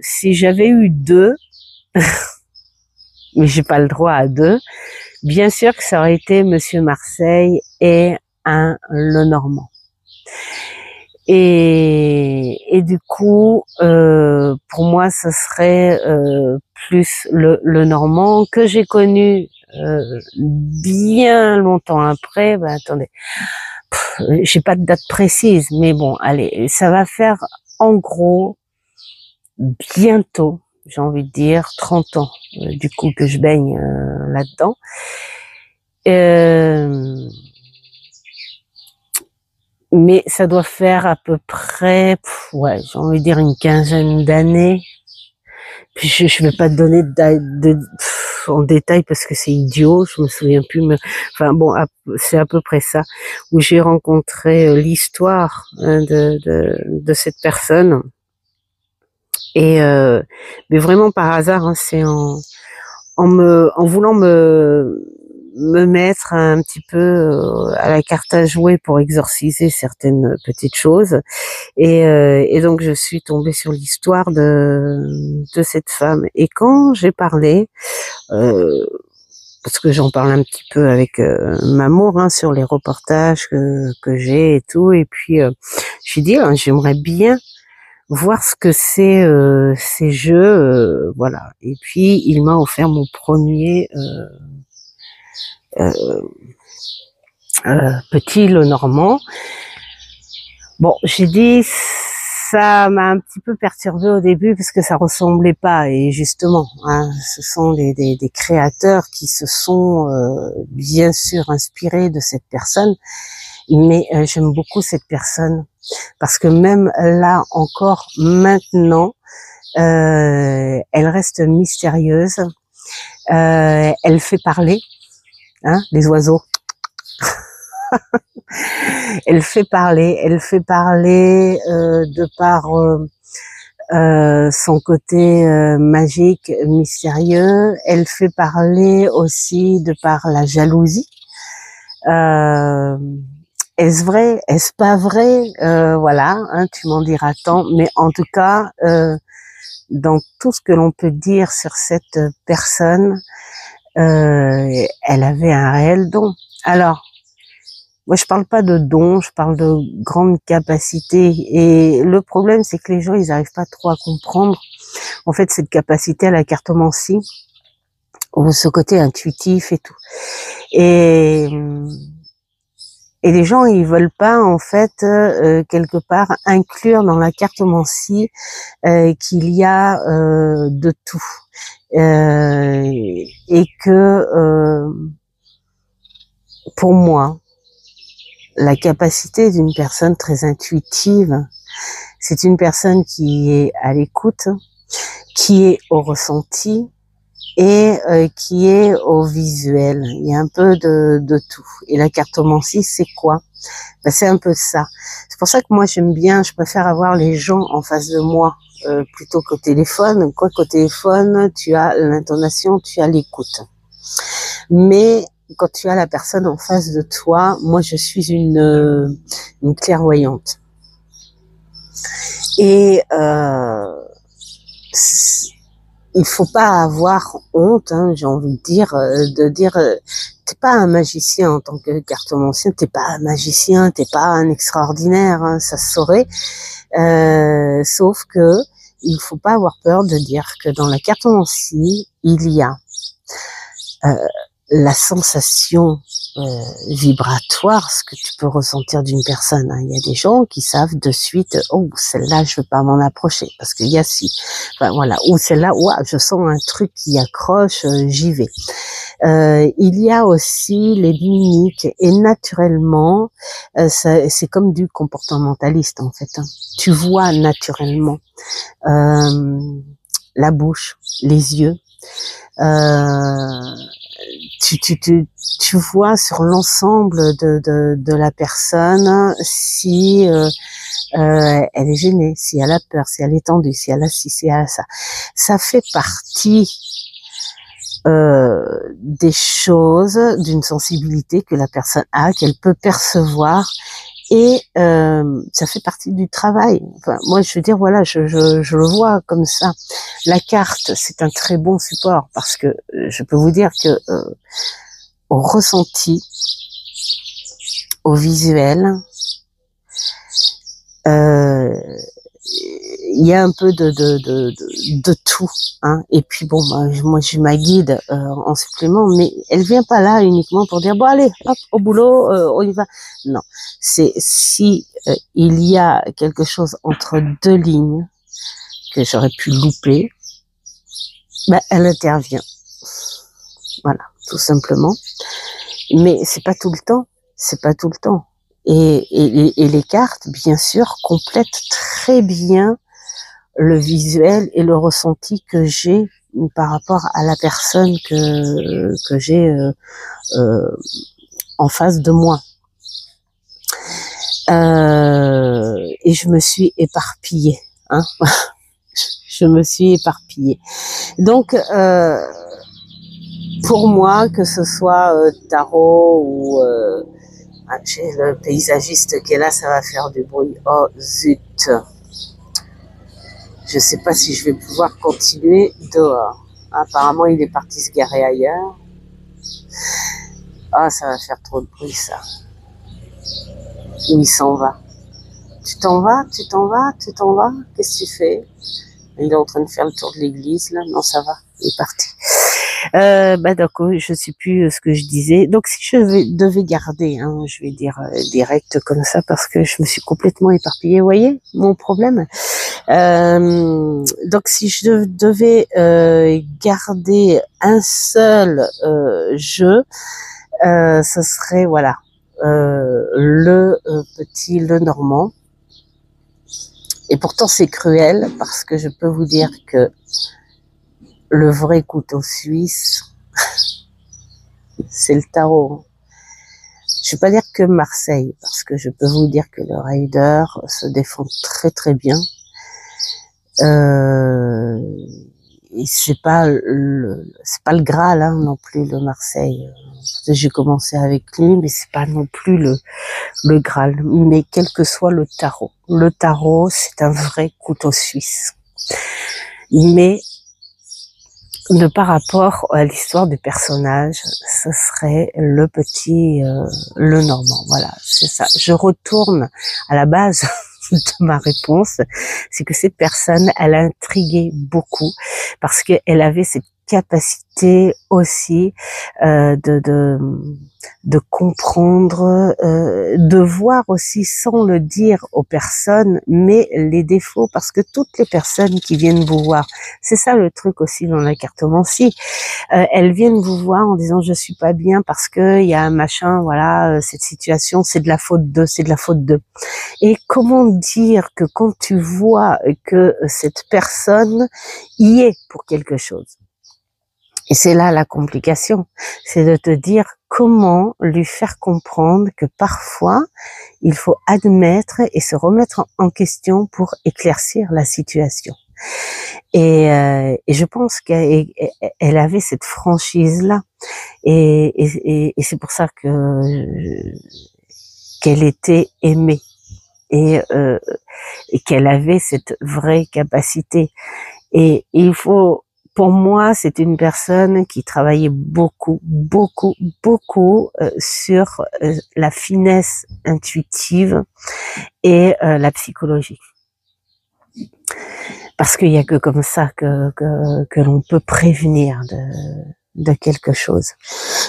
si j'avais eu deux, mais j'ai pas le droit à deux, bien sûr que ça aurait été Monsieur Marseille et un Lenormand. Et du coup, pour moi, ce serait plus le Lenormand que j'ai connu bien longtemps après. Ben, attendez, j'ai pas de date précise, mais bon, allez, ça va faire en gros bientôt, j'ai envie de dire 30 ans, du coup que je baigne là-dedans. Mais ça doit faire à peu près, ouais, j'ai envie de dire une quinzaine d'années. Puis je vais pas te donner en détail parce que c'est idiot, je me souviens plus, mais enfin bon, c'est à peu près ça, où j'ai rencontré l'histoire de cette personne. Et mais vraiment par hasard, hein, c'est en voulant me mettre un petit peu à la carte à jouer pour exorciser certaines petites choses. Et donc je suis tombée sur l'histoire de cette femme. Et quand j'ai parlé, parce que j'en parle un petit peu avec Mamour, hein, sur les reportages que j'ai et tout, et puis j'ai dit j'aimerais bien voir ce que c'est ces jeux, voilà. Et puis il m'a offert mon premier petit le Normand. Bon, j'ai dit, ça m'a un petit peu perturbé au début parce que ça ressemblait pas, et justement, hein, ce sont des créateurs qui se sont bien sûr inspirés de cette personne, mais j'aime beaucoup cette personne parce que même là encore maintenant, elle reste mystérieuse, elle fait parler, hein, les oiseaux. Elle fait parler de par son côté magique, mystérieux. Elle fait parler aussi de par la jalousie. Est-ce vrai? Est-ce pas vrai? Voilà, hein, tu m'en diras tant. Mais en tout cas, dans tout ce que l'on peut dire sur cette personne, elle avait un réel don. Alors, moi, je parle pas de dons, je parle de grandes capacités. Et le problème, c'est que les gens, ils arrivent pas trop à comprendre, en fait, cette capacité à la cartomancie, ou ce côté intuitif et tout. Et les gens, ils veulent pas, en fait, quelque part, inclure dans la cartomancie qu'il y a de tout. Et que, pour moi, la capacité d'une personne très intuitive, c'est une personne qui est à l'écoute, qui est au ressenti et qui est au visuel. Il y a un peu de tout. Et la cartomancie, c'est quoi? Ben, c'est un peu ça. C'est pour ça que moi j'aime bien, je préfère avoir les gens en face de moi plutôt qu'au téléphone. Quoi qu'au téléphone, tu as l'intonation, tu as l'écoute. Mais quand tu as la personne en face de toi, moi je suis une clairvoyante. Et il faut pas avoir honte, hein, j'ai envie de dire, t'es pas un magicien en tant que cartomancien, t'es pas un magicien, t'es pas un extraordinaire, hein, ça se saurait. Sauf que il faut pas avoir peur de dire que dans la cartomancie, il y a la sensation vibratoire, ce que tu peux ressentir d'une personne. Hein. Il y a des gens qui savent de suite, oh, celle-là, je veux pas m'en approcher, parce qu'il y a si, enfin, voilà, ou celle-là, ouah, je sens un truc qui accroche, j'y vais. Il y a aussi les mimiques, et naturellement, c'est comme du comportementaliste, en fait. Hein. Tu vois naturellement la bouche, les yeux, tu vois sur l'ensemble de la personne si elle est gênée, si elle a peur, si elle est tendue, si elle a ci, si elle a ça. Ça fait partie des choses, d'une sensibilité que la personne a, qu'elle peut percevoir. Et ça fait partie du travail. Enfin, moi, je veux dire, voilà, je le vois comme ça. La carte, c'est un très bon support parce que je peux vous dire que au ressenti, au visuel, il y a un peu de tout, hein. Et puis bon, moi j'ai ma guide en supplément, mais elle vient pas là uniquement pour dire bon allez, hop, au boulot, on y va. Non, c'est si il y a quelque chose entre deux lignes que j'aurais pu louper, ben elle intervient. Voilà, tout simplement. Mais c'est pas tout le temps, c'est pas tout le temps. Et les cartes, bien sûr, complètent très bien le visuel et le ressenti que j'ai par rapport à la personne que j'ai en face de moi. Et je me suis éparpillée, hein. Je me suis éparpillée. Donc, pour moi, que ce soit tarot ou j'ai le paysagiste qui est là, ça va faire du bruit. Oh zut! Je sais pas si je vais pouvoir continuer dehors. Apparemment, il est parti se garer ailleurs. Ah, ça va faire trop de bruit, ça. Où il s'en va. Tu t'en vas, tu t'en vas, tu t'en vas. Qu'est-ce que tu fais? Il est en train de faire le tour de l'église, là. Non, ça va, il est parti. D'accord, je sais plus ce que je disais. Donc, si je devais garder, hein, je vais dire direct comme ça parce que je me suis complètement éparpillée. Vous voyez mon problème? Donc, si je devais garder un seul jeu, ce serait voilà le petit Lenormand. Et pourtant, c'est cruel parce que je peux vous dire que le vrai couteau suisse, c'est le tarot. Je ne vais pas dire que Marseille, parce que je peux vous dire que le Raider se défend très très bien. Et c'est pas le Graal hein, non plus le Marseille. J'ai commencé avec lui, mais c'est pas non plus le Graal. Mais quel que soit le tarot, c'est un vrai couteau suisse. Mais par rapport à l'histoire du personnage, ce serait le petit Lenormand. Voilà, c'est ça. Je retourne à la base de ma réponse, c'est que cette personne, elle a intrigué beaucoup parce qu'elle avait cette capacité aussi de comprendre, de voir aussi sans le dire aux personnes, mais les défauts, parce que toutes les personnes qui viennent vous voir, c'est ça le truc aussi dans la cartomancie, elles viennent vous voir en disant je suis pas bien parce que il y a un machin, voilà, cette situation, c'est de la faute d'eux. Et comment dire que quand tu vois que cette personne y est pour quelque chose, et c'est là la complication, c'est de te dire comment lui faire comprendre que parfois, il faut admettre et se remettre en question pour éclaircir la situation. Et je pense qu'elle avait cette franchise-là. Et c'est pour ça qu'elle était aimée. Et qu'elle avait cette vraie capacité. Et il faut... Pour moi, c'est une personne qui travaillait beaucoup sur la finesse intuitive et la psychologie. Parce qu'il n'y a que comme ça que l'on peut prévenir de quelque chose.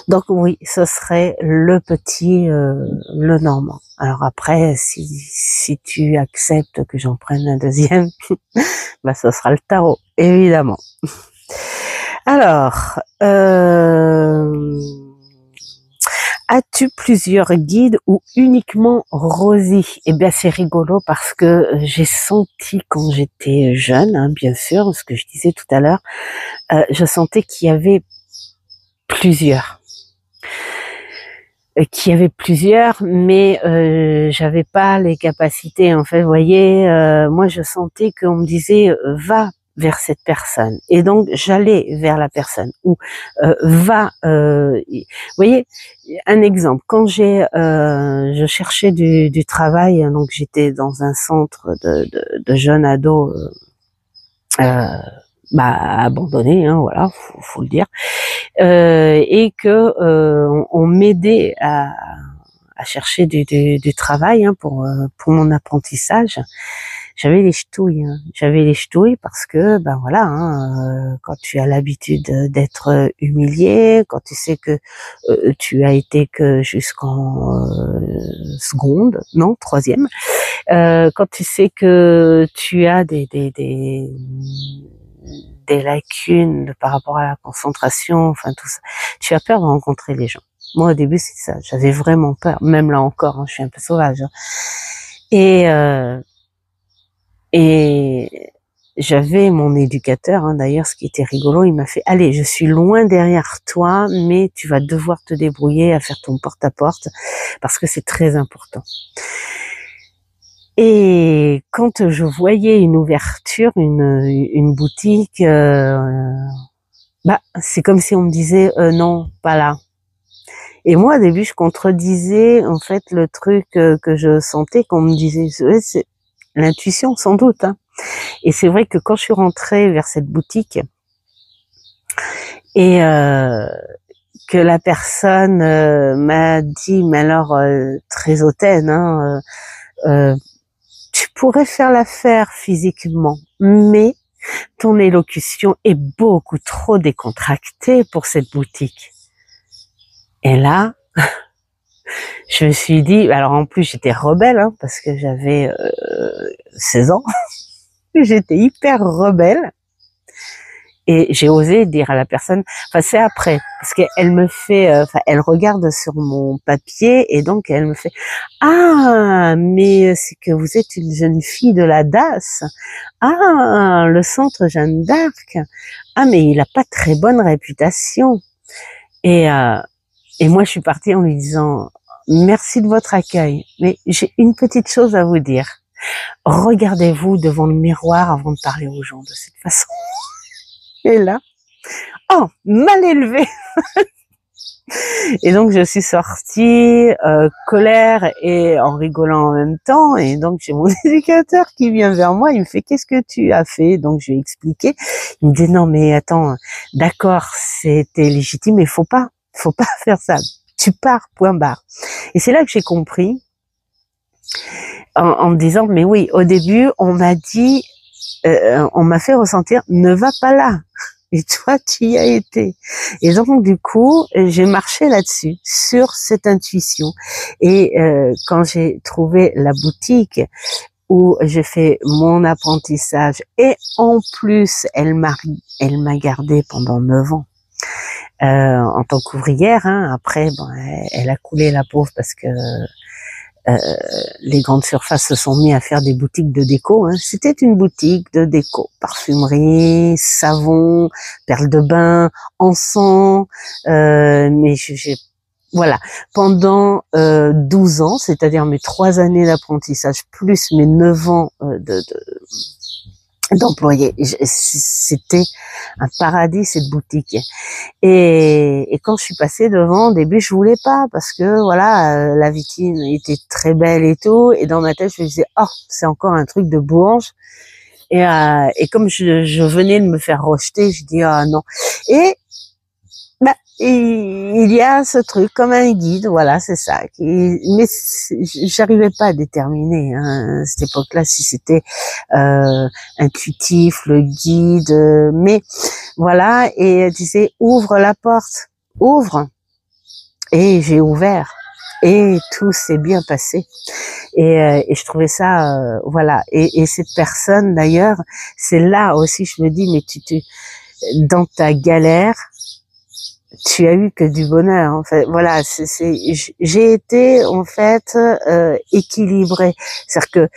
Donc oui, ce serait le petit Lenormand. Alors après, si tu acceptes que j'en prenne un deuxième, bah ce sera le tarot, évidemment. Alors, as-tu plusieurs guides ou uniquement Rosie? Eh bien, c'est rigolo parce que j'ai senti quand j'étais jeune, hein, bien sûr, ce que je disais tout à l'heure, je sentais qu'il y avait plusieurs. Mais j'avais pas les capacités. En fait, vous voyez, moi, je sentais qu'on me disait va vers cette personne, et donc j'allais vers la personne. Ou va. Vous voyez, un exemple. Quand je cherchais du travail, donc j'étais dans un centre de jeunes ados. Abandonné, hein, voilà, faut le dire, et que on m'aidait à chercher du travail hein, pour mon apprentissage. J'avais les ch'touilles, parce que voilà, hein, quand tu as l'habitude d'être humilié, quand tu sais que tu as été que jusqu'en troisième, quand tu sais que tu as des lacunes par rapport à la concentration, enfin tout ça, tu as peur de rencontrer les gens. Moi au début c'est ça, j'avais vraiment peur, même là encore, hein, je suis un peu sauvage. Hein. Et j'avais mon éducateur, hein, d'ailleurs, ce qui était rigolo, il m'a fait « Allez, je suis loin derrière toi, mais tu vas devoir te débrouiller à faire ton porte-à-porte parce que c'est très important. » Et quand je voyais une ouverture, une boutique, c'est comme si on me disait non, pas là. Et moi, au début, je contredisais en fait le truc que je sentais qu'on me disait. C'est l'intuition, sans doute. Hein. Et c'est vrai que quand je suis rentrée vers cette boutique et que la personne m'a dit, mais alors très hautaine, hein, tu pourrais faire l'affaire physiquement, mais ton élocution est beaucoup trop décontractée pour cette boutique. Et là, je me suis dit, alors en plus j'étais rebelle, hein, parce que j'avais 16 ans, j'étais hyper rebelle. Et j'ai osé dire à la personne, enfin c'est après, parce qu'elle me fait, enfin elle regarde sur mon papier et donc elle me fait, ah mais c'est que vous êtes une jeune fille de la DAS, ah le centre Jeanne d'Arc, ah mais il a pas très bonne réputation. Et moi je suis partie en lui disant, merci de votre accueil, mais j'ai une petite chose à vous dire, regardez-vous devant le miroir avant de parler aux gens de cette façon. Et là, oh, mal élevé. Et donc je suis sortie colère et en rigolant en même temps. Et donc j'ai mon éducateur qui vient vers moi, il me fait qu'est-ce que tu as fait? Donc je lui ai expliqué. Il me dit non mais attends, d'accord c'était légitime, mais faut pas faire ça. Tu pars, point barre. Et c'est là que j'ai compris en me disant mais oui au début on m'a dit, on m'a fait ressentir ne va pas là. Et toi, tu y as été. Et donc, du coup, j'ai marché là-dessus, sur cette intuition. Et quand j'ai trouvé la boutique où j'ai fait mon apprentissage, et en plus, elle m'a gardée pendant 9 ans en tant qu'ouvrière. Hein. Après, bon, elle a coulé la pauvre parce que les grandes surfaces se sont mis à faire des boutiques de déco. Hein. C'était une boutique de déco, parfumerie, savon, perles de bain, encens. Mais voilà, pendant 12 ans, c'est-à-dire mes 3 années d'apprentissage plus mes 9 ans d'employés. C'était un paradis cette boutique. Et quand je suis passée devant, au début je voulais pas parce que voilà, la vitrine était très belle et tout. Et dans ma tête je me disais oh c'est encore un truc de Bourges. Et comme je venais de me faire rejeter, je dis ah non. Et bah, il y a ce truc comme un guide, voilà, c'est ça. Mais j'arrivais pas à déterminer hein, à cette époque-là si c'était intuitif, le guide, mais voilà. Et elle disait ouvre la porte, ouvre. Et j'ai ouvert. Et tout s'est bien passé. Et je trouvais ça, voilà. Et cette personne, d'ailleurs, c'est là aussi, je me dis, mais tu dans ta galère, tu as eu que du bonheur en fait. Voilà, j'ai été en fait équilibrée, c'est-à-dire que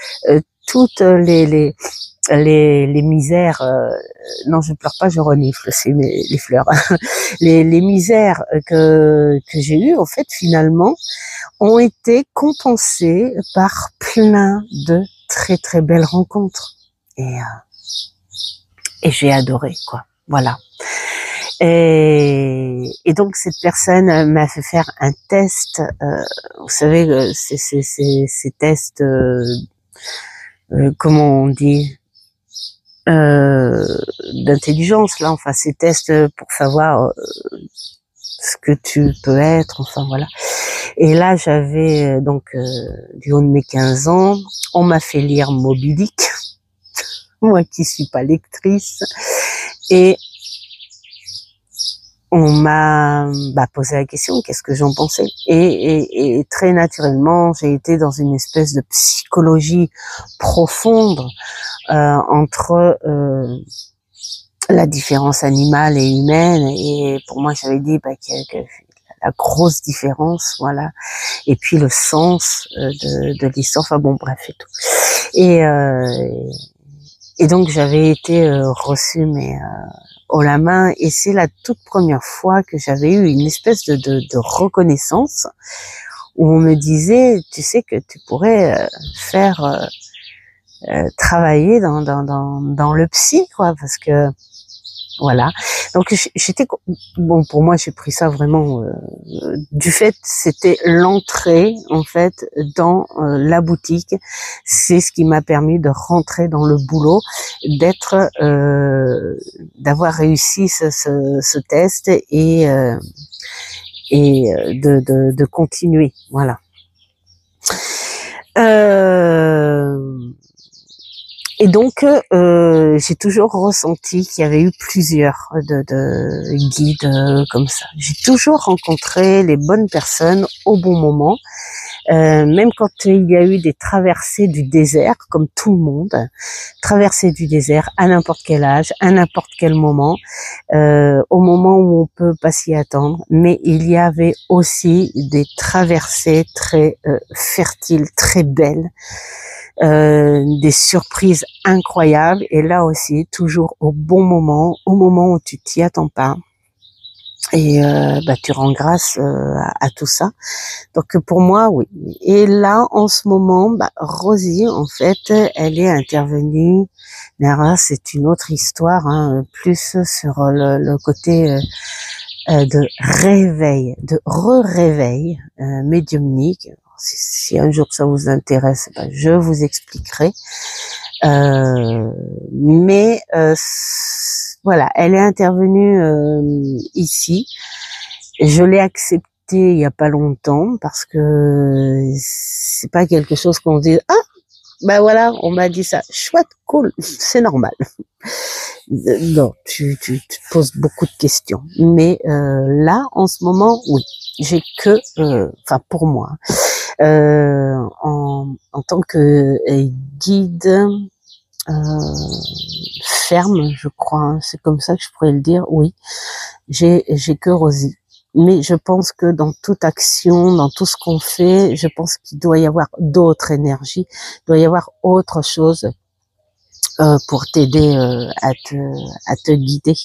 toutes les misères, non je pleure pas, je renifle, c'est les fleurs. les misères que j'ai eues en fait finalement ont été compensées par plein de très très belles rencontres et j'ai adoré quoi. Voilà. Et donc cette personne m'a fait faire un test. Vous savez, ces tests, comment on dit, d'intelligence là. Enfin, ces tests pour savoir ce que tu peux être. Enfin voilà. Et là, j'avais donc du haut de mes 15 ans, on m'a fait lire Moby Dick, moi qui suis pas lectrice, et on m'a posé la question, qu'est-ce que j'en pensais, et très naturellement, j'ai été dans une espèce de psychologie profonde entre la différence animale et humaine, et pour moi, j'avais dit que la grosse différence, voilà, et puis le sens de l'histoire, enfin bon, bref, et tout. Et donc, j'avais été reçue, mais haut la main, et c'est la toute première fois que j'avais eu une espèce de reconnaissance où on me disait, tu sais que tu pourrais faire travailler dans le psy, quoi, parce que voilà. Donc j'étais bon, pour moi j'ai pris ça vraiment du fait, c'était l'entrée en fait dans la boutique. C'est ce qui m'a permis de rentrer dans le boulot, d'être d'avoir réussi ce test et de continuer. Voilà. Et donc, j'ai toujours ressenti qu'il y avait eu plusieurs de guides comme ça. J'ai toujours rencontré les bonnes personnes au bon moment, même quand il y a eu des traversées du désert, comme tout le monde, traversées du désert à n'importe quel âge, à n'importe quel moment, au moment où on peut pas s'y attendre. Mais il y avait aussi des traversées très fertiles, très belles. Des surprises incroyables et là aussi toujours au bon moment, au moment où tu t'y attends pas et tu rends grâce à tout ça. Donc pour moi oui. Et là en ce moment, Rosie en fait, elle est intervenue. Mais alors là, c'est une autre histoire, hein, plus sur le côté de réveil, de re-réveil médiumnique. Si un jour ça vous intéresse, je vous expliquerai. Mais voilà, elle est intervenue ici. Je l'ai accepté il y a pas longtemps parce que c'est pas quelque chose qu'on dit voilà, on m'a dit ça, chouette, cool, c'est normal. Non, tu te poses beaucoup de questions. Mais là, en ce moment, oui, j'ai que, pour moi, en tant que guide ferme, je crois, hein, c'est comme ça que je pourrais le dire, oui, j'ai que Rosie. Mais je pense que dans toute action, dans tout ce qu'on fait, je pense qu'il doit y avoir d'autres énergies, il doit y avoir autre chose pour t'aider à te guider.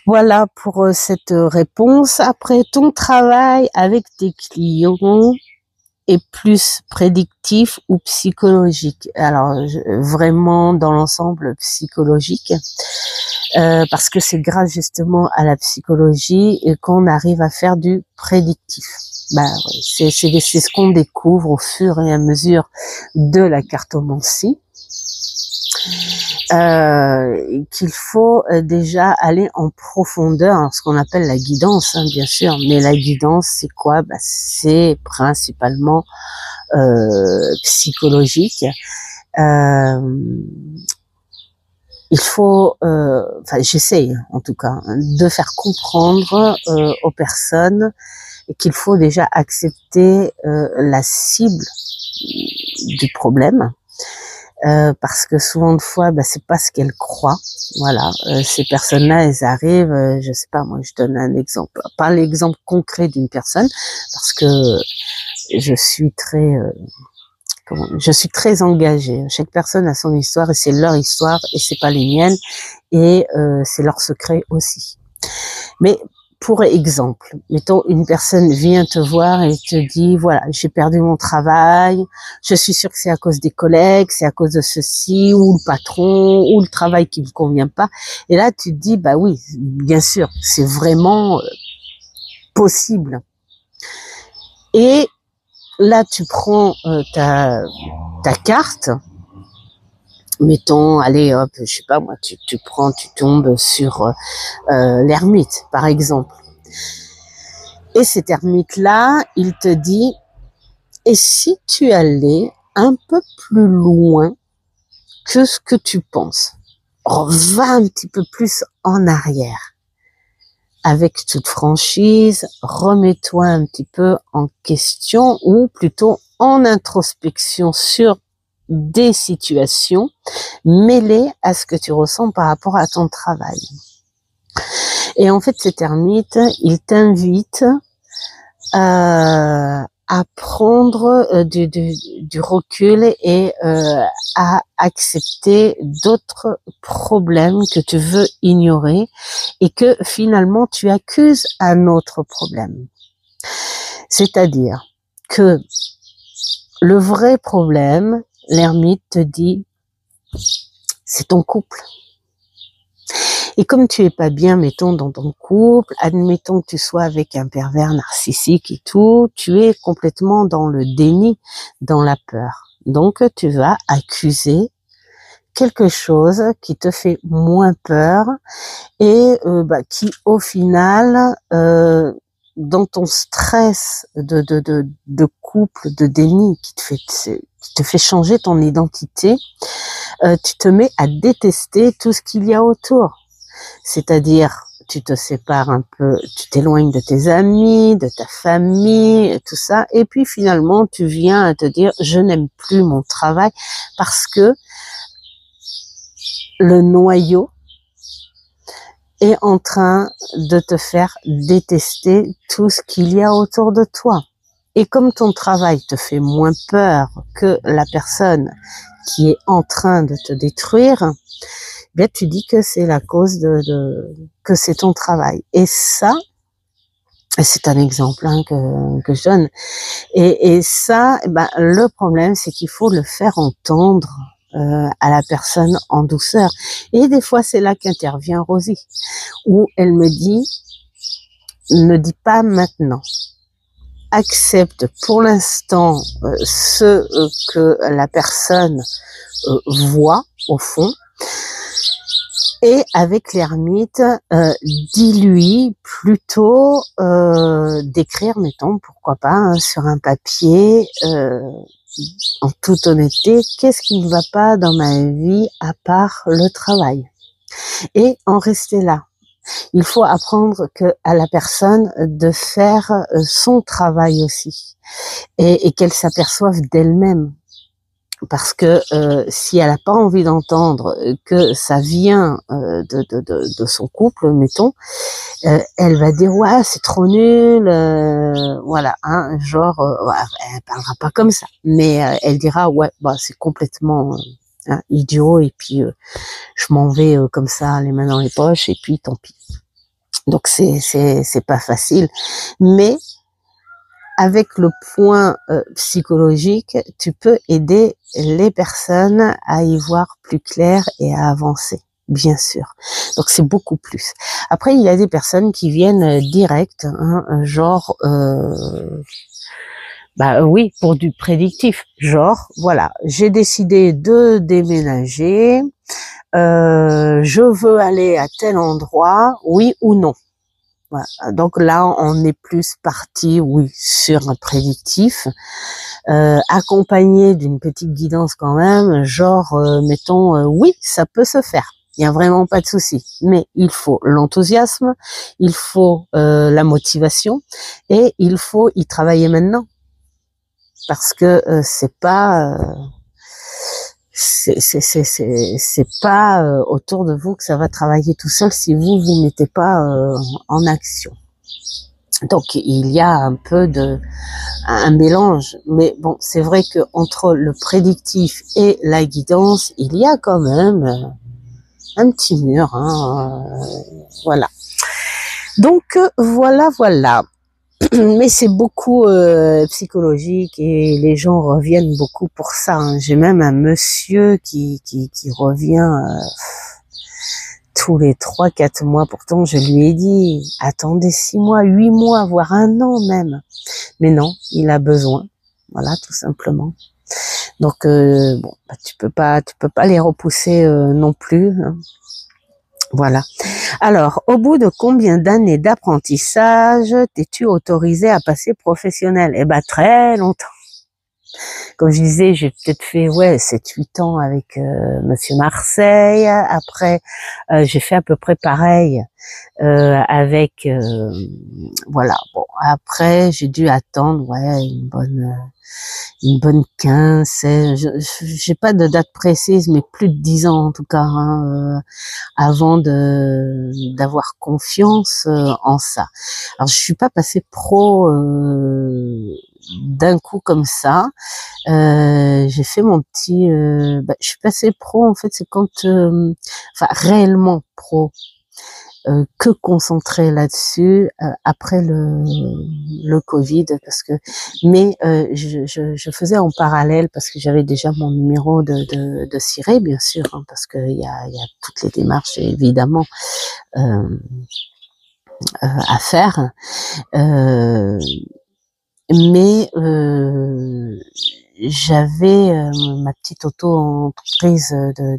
Voilà pour cette réponse. Après, ton travail avec tes clients est plus prédictif ou psychologique? Alors, vraiment dans l'ensemble psychologique, parce que c'est grâce justement à la psychologie qu'on arrive à faire du prédictif. Oui, c'est ce qu'on découvre au fur et à mesure de la cartomancie. Qu'il faut déjà aller en profondeur, alors ce qu'on appelle la guidance, hein, bien sûr, mais la guidance c'est quoi? C'est principalement psychologique. Il faut, j'essaye en tout cas, de faire comprendre aux personnes qu'il faut déjà accepter la cible du problème. Parce que souvent de fois, c'est pas ce qu'elles croient. Voilà, ces personnes-là, elles arrivent, je sais pas, moi, je donne un exemple, pas l'exemple concret d'une personne, parce que je suis très engagée. Chaque personne a son histoire et c'est leur histoire et c'est pas les miennes et c'est leur secret aussi. Mais pour exemple, mettons une personne vient te voir et te dit voilà, j'ai perdu mon travail, je suis sûre que c'est à cause des collègues, c'est à cause de ceci ou le patron ou le travail qui me convient pas. Et là tu te dis oui, bien sûr, c'est vraiment possible. Et là tu prends ta carte. Mettons, allez hop, je sais pas moi, tu tombes sur l'ermite, par exemple. Et cet ermite-là, il te dit, et si tu allais un peu plus loin que ce que tu penses, va un petit peu plus en arrière, avec toute franchise, remets-toi un petit peu en question, ou plutôt en introspection sur des situations mêlées à ce que tu ressens par rapport à ton travail. Et en fait, cet ermite, il t'invite à prendre du recul et à accepter d'autres problèmes que tu veux ignorer et que finalement tu accuses un autre problème. C'est-à-dire que le vrai problème, l'ermite te dit, c'est ton couple. Et comme tu es pas bien, mettons, dans ton couple, admettons que tu sois avec un pervers narcissique et tout, tu es complètement dans le déni, dans la peur. Donc, tu vas accuser quelque chose qui te fait moins peur et qui, au final, dans ton stress de couple, de déni qui te fait changer ton identité, tu te mets à détester tout ce qu'il y a autour. C'est-à-dire, tu te sépares un peu, tu t'éloignes de tes amis, de ta famille, tout ça, et puis finalement, tu viens à te dire, je n'aime plus mon travail parce que le noyau est en train de te faire détester tout ce qu'il y a autour de toi. Et comme ton travail te fait moins peur que la personne qui est en train de te détruire, bien tu dis que c'est la cause que c'est ton travail. Et ça, c'est un exemple que je donne. Et ça, ben, le problème, c'est qu'il faut le faire entendre à la personne en douceur. Et des fois, c'est là qu'intervient Rosie, où elle me dit, ne dis pas maintenant. Accepte pour l'instant ce que la personne voit au fond. Et avec l'ermite, dis-lui plutôt d'écrire, mettons, pourquoi pas, hein, sur un papier, en toute honnêteté, qu'est-ce qui ne va pas dans ma vie à part le travail? Et en rester là. Il faut apprendre à la personne de faire son travail aussi et qu'elle s'aperçoive d'elle-même. Parce que si elle n'a pas envie d'entendre que ça vient de son couple, mettons, elle va dire ouais c'est trop nul, voilà, hein, genre ouais, elle parlera pas comme ça, mais elle dira ouais bah c'est complètement hein, idiot et puis je m'en vais comme ça les mains dans les poches et puis tant pis. Donc c'est pas facile, mais avec le point psychologique, tu peux aider les personnes à y voir plus clair et à avancer, bien sûr. Donc c'est beaucoup plus. Après, il y a des personnes qui viennent direct, hein, genre, bah oui, pour du prédictif. Genre, voilà, j'ai décidé de déménager, je veux aller à tel endroit, oui ou non. Voilà. Donc là, on est plus parti, oui, sur un prédictif, accompagné d'une petite guidance quand même, genre, mettons, oui, ça peut se faire. Il n'y a vraiment pas de souci. Mais il faut l'enthousiasme, il faut la motivation et il faut y travailler maintenant. Parce que c'est pas autour de vous que ça va travailler tout seul si vous mettez pas en action. Donc il y a un peu un mélange, mais bon, c'est vrai que entre le prédictif et la guidance, il y a quand même un petit mur, hein, voilà. Donc voilà. Mais c'est beaucoup psychologique et les gens reviennent beaucoup pour ça. Hein. J'ai même un monsieur qui revient tous les 3-4 mois. Pourtant, je lui ai dit, attendez 6 mois, 8 mois, voire 1 an même. Mais non, il a besoin. Voilà, tout simplement. Donc, bon, bah, tu peux pas les repousser non plus. Hein. Voilà. Alors, au bout de combien d'années d'apprentissage t'es-tu autorisé à passer professionnel? Eh ben, très longtemps. Comme je disais, j'ai peut-être fait 7-8 ans avec Monsieur Marseille. Après, j'ai fait à peu près pareil avec voilà. Bon, après, j'ai dû attendre une bonne 15, 16, j'ai pas de date précise, mais plus de 10 ans en tout cas, hein, avant d'avoir confiance en ça. Alors je suis pas passée pro d'un coup comme ça. J'ai fait mon petit, je suis passée pro en fait, c'est quand, enfin réellement pro. Que concentré là-dessus après le Covid parce que je faisais en parallèle parce que j'avais déjà mon numéro de ciré bien sûr hein, parce que il y a toutes les démarches évidemment à faire mais j'avais ma petite auto-entreprise de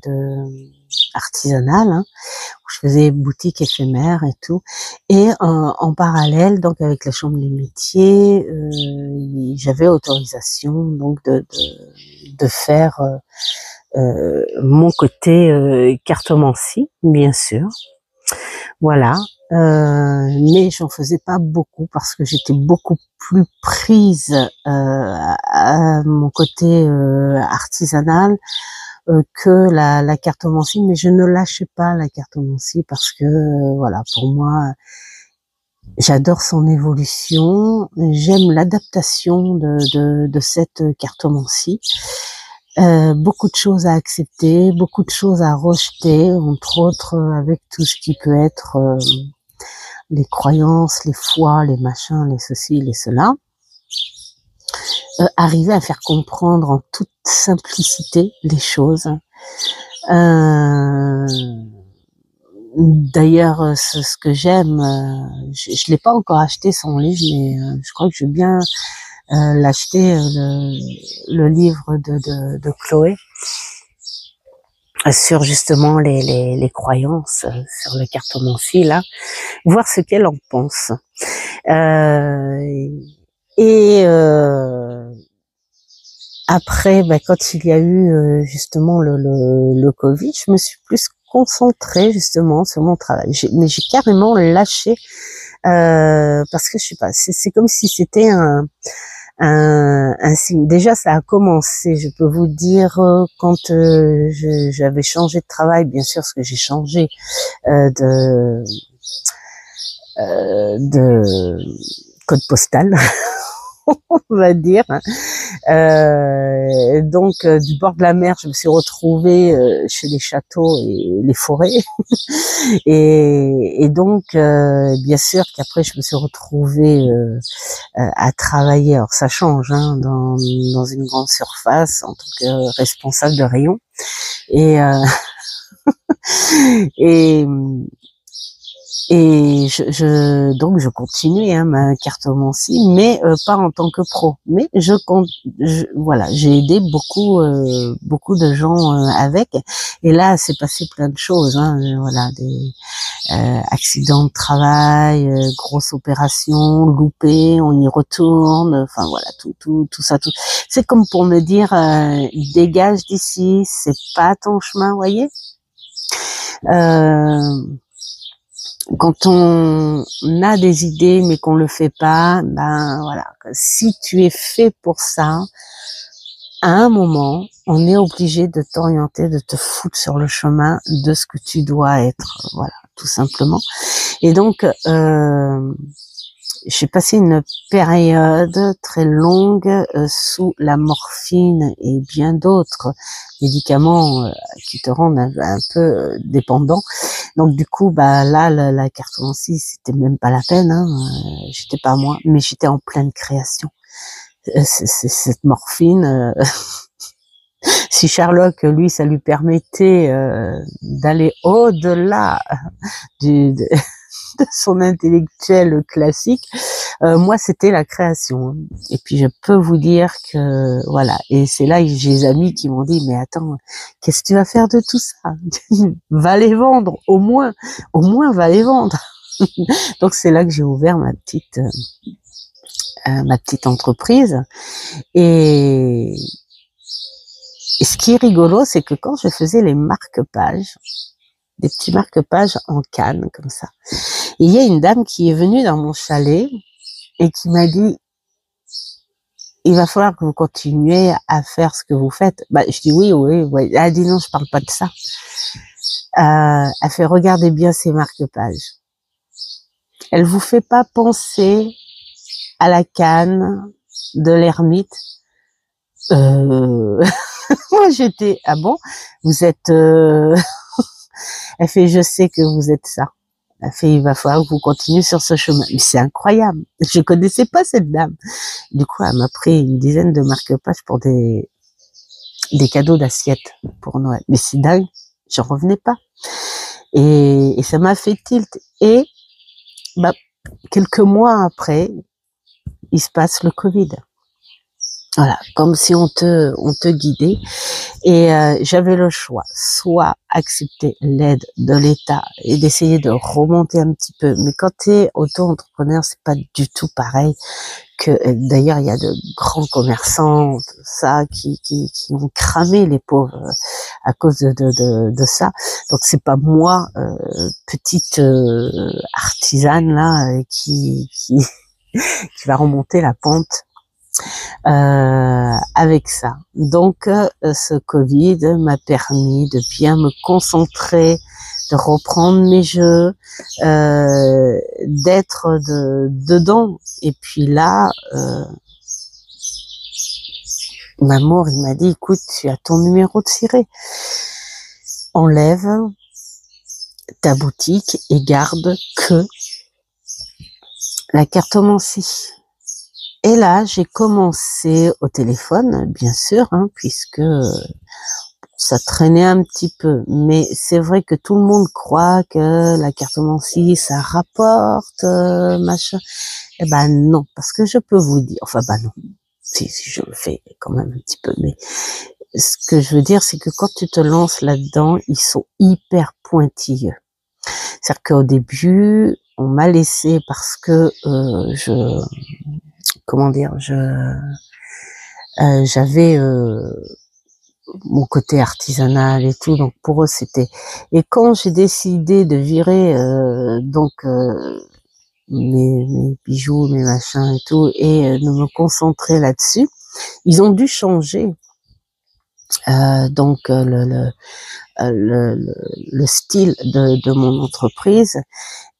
artisanale hein, où je faisais boutique éphémère et tout. Et en parallèle, donc avec la chambre des métiers, j'avais autorisation donc de faire mon côté cartomancie, bien sûr. Voilà. Mais j'en faisais pas beaucoup parce que j'étais beaucoup plus prise à mon côté artisanal que la cartomancie, mais je ne lâchais pas la cartomancie parce que voilà, pour moi, j'adore son évolution, j'aime l'adaptation de cette cartomancie. Beaucoup de choses à accepter, beaucoup de choses à rejeter, entre autres avec tout ce qui peut être les croyances, les foi, les machins, les ceci, les cela. Arriver à faire comprendre en toute simplicité les choses. D'ailleurs, ce que j'aime, je l'ai pas encore acheté son livre, mais je crois que je vais bien l'acheter, le livre de Chloé sur justement les croyances, sur le cartomancie là, voir ce qu'elle en pense. Et après, quand il y a eu justement le Covid, je me suis plus concentrée justement sur mon travail. Mais j'ai carrément lâché parce que je sais pas, c'est comme si c'était un signe. Déjà, ça a commencé, je peux vous dire, quand j'avais changé de travail, bien sûr, parce que j'ai changé de code postal, on va dire. Donc, du bord de la mer, je me suis retrouvée chez les châteaux et les forêts. et donc, bien sûr qu'après, je me suis retrouvée à travailler. Alors, ça change dans une grande surface en tant que responsable de rayon. Et donc je continuais ma cartomancie, mais pas en tant que pro. Mais voilà, j'ai aidé beaucoup de gens avec. Et là, c'est passé plein de choses. Voilà, des accidents de travail, grosses opérations, loupées, on y retourne. Enfin voilà, tout ça. C'est comme pour me dire, dégage d'ici, c'est pas ton chemin, voyez. Quand on a des idées mais qu'on le fait pas, voilà. Si tu es fait pour ça, à un moment, on est obligé de t'orienter, de te foutre sur le chemin de ce que tu dois être, voilà, tout simplement. Et donc, j'ai passé une période très longue sous la morphine et bien d'autres médicaments qui te rendent un peu dépendant. Donc du coup, là, la cartomancie, c'était même pas la peine. J'étais pas moi, mais j'étais en pleine création. Cette morphine, si Sherlock, lui, ça lui permettait d'aller au-delà de son intellectuel classique, moi c'était la création. Et puis je peux vous dire que voilà, et c'est là que j'ai des amis qui m'ont dit mais attends, qu'est-ce que tu vas faire de tout ça? Va les vendre, au moins va les vendre. Donc c'est là que j'ai ouvert ma petite entreprise. Et ce qui est rigolo, c'est que quand je faisais les marque-pages, des petits marque-pages en canne comme ça, et il y a une dame qui est venue dans mon chalet et qui m'a dit il va falloir que vous continuiez à faire ce que vous faites. Je dis oui. Elle a dit non, je parle pas de ça. Elle fait regardez bien ces marque-pages. Elle vous fait pas penser à la canne de l'ermite. Moi j'étais ah bon, vous êtes elle fait je sais que vous êtes ça. Elle fait il va falloir que vous continuiez sur ce chemin. Mais c'est incroyable. Je connaissais pas cette dame. Du coup, elle m'a pris une dizaine de marque-pages pour des cadeaux d'assiettes pour Noël. Mais c'est dingue, j'en revenais pas. Et ça m'a fait tilt. Et quelques mois après, il se passe le Covid. Voilà, comme si on te guidait. Et j'avais le choix, soit accepter l'aide de l'État et d'essayer de remonter un petit peu. Mais quand tu es auto-entrepreneur, c'est pas du tout pareil que. D'ailleurs, il y a de grands commerçants, tout ça, qui ont cramé les pauvres à cause de ça. Donc c'est pas moi, petite artisane là, qui va remonter la pente avec ça. Donc, ce Covid m'a permis de bien me concentrer, de reprendre mes jeux, d'être dedans. Et puis là, Mamour, il m'a dit, écoute, tu as ton numéro de ciré. Enlève ta boutique et garde que la cartomancie. Et là, j'ai commencé au téléphone, bien sûr, hein, puisque ça traînait un petit peu. Mais c'est vrai que tout le monde croit que la cartomancie, ça rapporte, machin. Eh ben non, parce que je peux vous dire, enfin ben non, si je le fais quand même un petit peu, mais ce que je veux dire, c'est que quand tu te lances là-dedans, ils sont hyper pointilleux. C'est-à-dire qu'au début, on m'a laissé parce que j'avais mon côté artisanal et tout, donc pour eux c'était. Et quand j'ai décidé de virer mes bijoux, mes machins et tout, et de me concentrer là-dessus, ils ont dû changer le style de mon entreprise.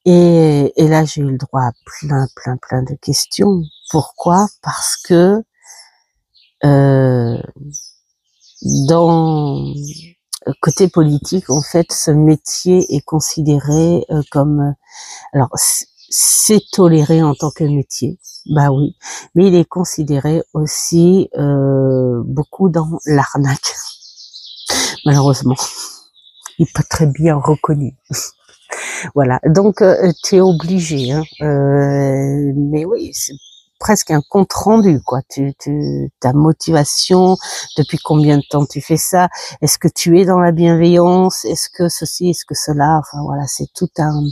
Et là, j'ai eu le droit à plein de questions. Pourquoi? Parce que dans côté politique, en fait, ce métier est considéré comme... alors, c'est toléré en tant que métier, bah oui, mais il est considéré aussi beaucoup dans l'arnaque, malheureusement. Il n'est pas très bien reconnu. Voilà, donc tu es obligé, hein, mais oui, c'est presque un compte rendu, quoi. Ta motivation, depuis combien de temps tu fais ça, est-ce que tu es dans la bienveillance, est-ce que ceci, est-ce que cela, enfin voilà, c'est tout un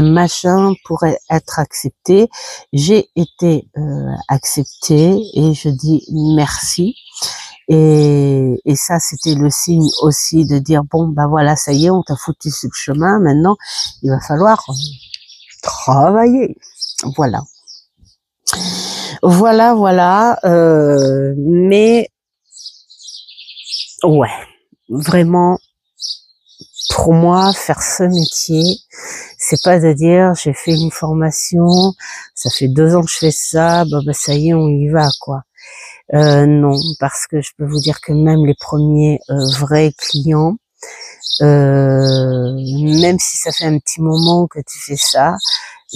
machin pour être accepté. J'ai été acceptée et je dis merci. Et ça, c'était le signe aussi de dire, bon, bah voilà, ça y est, on t'a foutu sur le chemin, maintenant, il va falloir travailler. Voilà. Voilà. Mais, ouais, vraiment, pour moi, faire ce métier, c'est pas de dire, j'ai fait une formation, ça fait 2 ans que je fais ça, bah ça y est, on y va, quoi. Non, parce que je peux vous dire que même les premiers vrais clients, même si ça fait un petit moment que tu fais ça,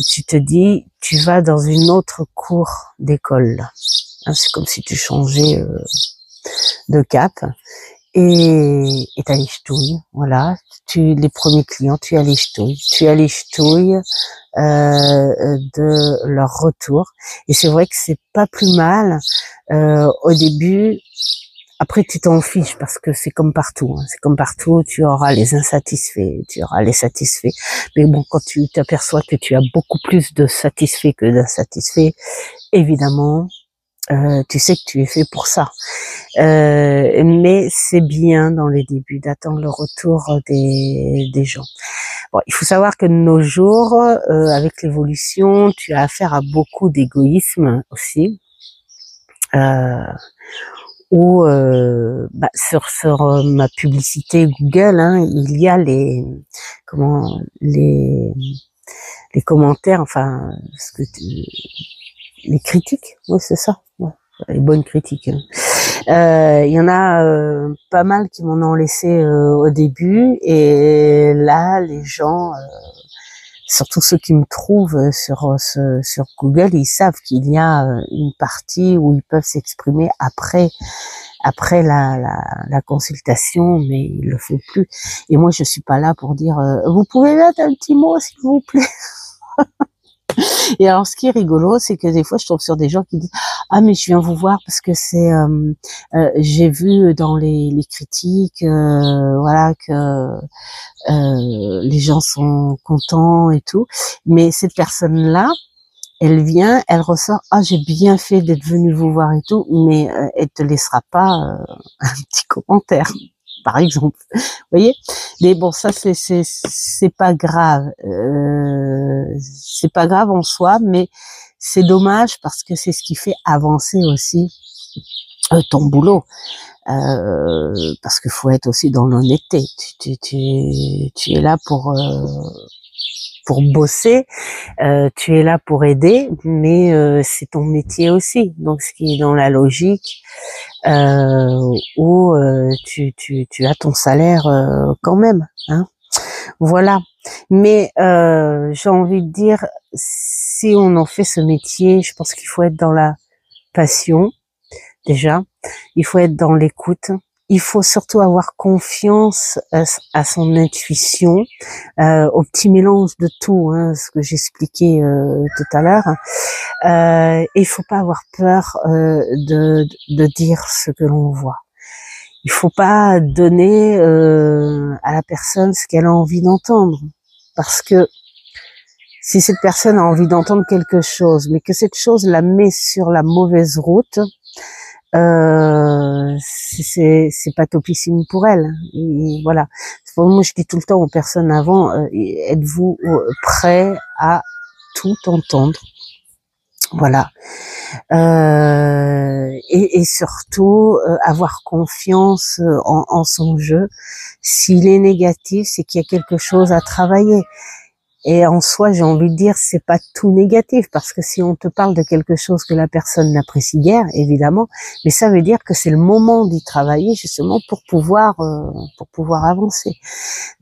tu te dis, tu vas dans une autre cour d'école. Hein, c'est comme si tu changeais de cap et t'as les ch'touilles, voilà. Les premiers clients, tu as les ch'touilles. De leur retour. Et c'est vrai que c'est pas plus mal au début. Après, tu t'en fiches parce que c'est comme partout. Hein. C'est comme partout, tu auras les insatisfaits, tu auras les satisfaits. Mais bon, quand tu t'aperçois que tu as beaucoup plus de satisfaits que d'insatisfaits, évidemment, tu sais que tu es fait pour ça. Mais c'est bien dans les débuts d'attendre le retour des gens. Bon, il faut savoir que de nos jours, avec l'évolution, tu as affaire à beaucoup d'égoïsme aussi. Où sur ma publicité Google, hein, il y a les commentaires, enfin les critiques, oui c'est ça, ouais, les bonnes critiques. Hein. Il y en a pas mal qui m'en ont laissé au début, et là les gens, surtout ceux qui me trouvent sur Google, ils savent qu'il y a une partie où ils peuvent s'exprimer après la consultation, mais ils le font plus. Et moi, je suis pas là pour dire vous pouvez mettre un petit mot s'il vous plaît. Et alors, ce qui est rigolo, c'est que des fois, je tombe sur des gens qui disent ah mais je viens vous voir parce que c'est j'ai vu dans les critiques voilà que les gens sont contents et tout, mais cette personne-là, elle vient, elle ressort, ah j'ai bien fait d'être venue vous voir et tout, mais elle te laissera pas un petit commentaire, par exemple. Vous voyez? Mais bon, ça c'est pas grave, c'est pas grave en soi, mais c'est dommage parce que c'est ce qui fait avancer aussi ton boulot. Parce qu'il faut être aussi dans l'honnêteté. Tu es là pour bosser, tu es là pour aider, mais c'est ton métier aussi. Donc, ce qui est dans la logique, où tu as ton salaire quand même. Hein. Voilà. Mais j'ai envie de dire, si on en fait ce métier, je pense qu'il faut être dans la passion. Déjà, il faut être dans l'écoute. Il faut surtout avoir confiance à son intuition, au petit mélange de tout, hein, ce que j'expliquais tout à l'heure. Il faut pas avoir peur de dire ce que l'on voit. Il faut pas donner à la personne ce qu'elle a envie d'entendre, parce que si cette personne a envie d'entendre quelque chose, mais que cette chose la met sur la mauvaise route, c'est pas topissime pour elle. Et voilà. Moi, je dis tout le temps aux personnes avant, êtes-vous prêts à tout entendre? Voilà. Et surtout, avoir confiance en son jeu. S'il est négatif, c'est qu'il y a quelque chose à travailler. Et en soi, j'ai envie de dire, c'est pas tout négatif, parce que si on te parle de quelque chose que la personne n'apprécie guère, évidemment, mais ça veut dire que c'est le moment d'y travailler justement pour pouvoir avancer.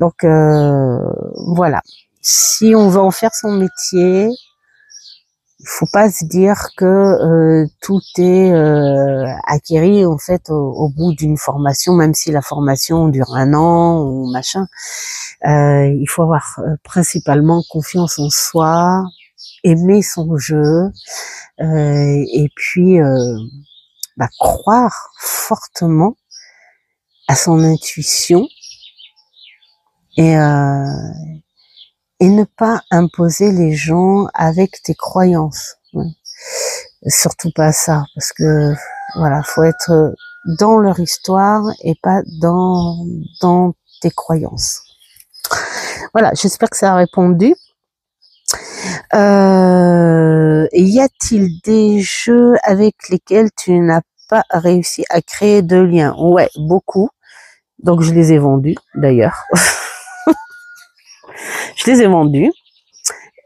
Donc voilà. Si on veut en faire son métier, il faut pas se dire que tout est acquis en fait au bout d'une formation, même si la formation dure 1 an ou machin. Il faut avoir principalement confiance en soi, aimer son jeu, et puis croire fortement à son intuition et ne pas imposer les gens avec tes croyances. Surtout pas ça, parce que voilà, faut être dans leur histoire et pas dans tes croyances. Voilà, j'espère que ça a répondu. Y a-t-il des jeux avec lesquels tu n'as pas réussi à créer de lien? Ouais, beaucoup. Donc je les ai vendus d'ailleurs. Je les ai vendus.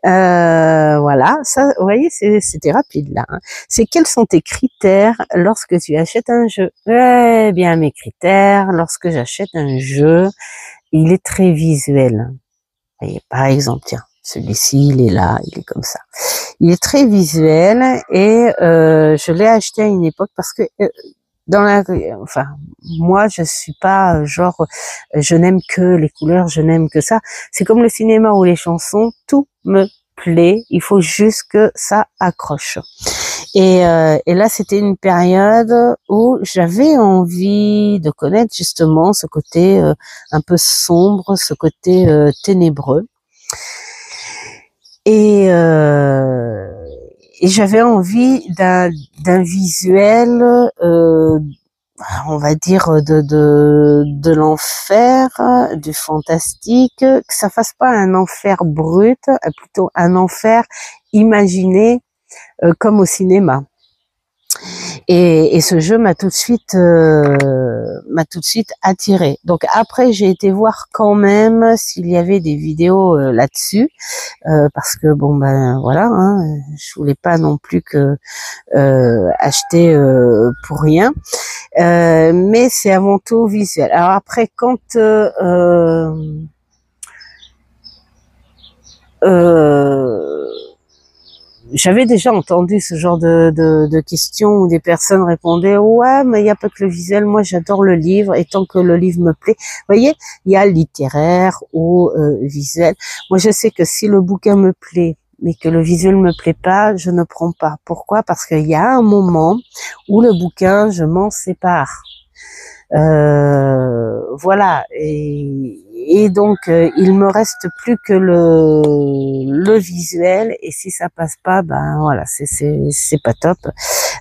Voilà, ça, vous voyez, c'était rapide là. Hein. C'est quels sont tes critères lorsque tu achètes un jeu? Eh bien, mes critères, lorsque j'achète un jeu, il est très visuel. Vous voyez, par exemple, tiens, celui-ci, il est là, il est comme ça. Il est très visuel et je l'ai acheté à une époque parce que moi, je suis pas genre, je n'aime que les couleurs, je n'aime que ça. C'est comme le cinéma ou les chansons, tout me plaît. Il faut juste que ça accroche. Et là, c'était une période où j'avais envie de connaître justement ce côté un peu sombre, ce côté ténébreux. Et j'avais envie d'un visuel, on va dire de l'enfer, du fantastique, que ça fasse pas un enfer brut, plutôt un enfer imaginé comme au cinéma. Et ce jeu m'a tout de suite attiré. Donc après, j'ai été voir quand même s'il y avait des vidéos là-dessus, parce que bon ben voilà, hein, je voulais pas non plus que acheter pour rien. Mais c'est avant tout visuel. Alors après, quand j'avais déjà entendu ce genre de questions où des personnes répondaient « Ouais, mais il n'y a pas que le visuel, moi j'adore le livre et tant que le livre me plaît. » Vous voyez, il y a littéraire ou visuel. Moi je sais que si le bouquin me plaît, mais que le visuel me plaît pas, je ne prends pas. Pourquoi? Parce qu'il y a un moment où le bouquin, je m'en sépare. Voilà, et donc il me reste plus que le visuel, et si ça passe pas, ben voilà, c'est pas top.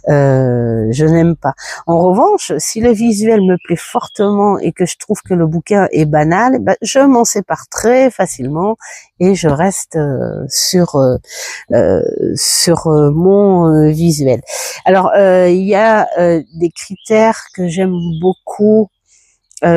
Je n'aime pas. En revanche, si le visuel me plaît fortement et que je trouve que le bouquin est banal, ben je m'en sépare très facilement et je reste sur mon visuel. Alors, il y a des critères que j'aime beaucoup.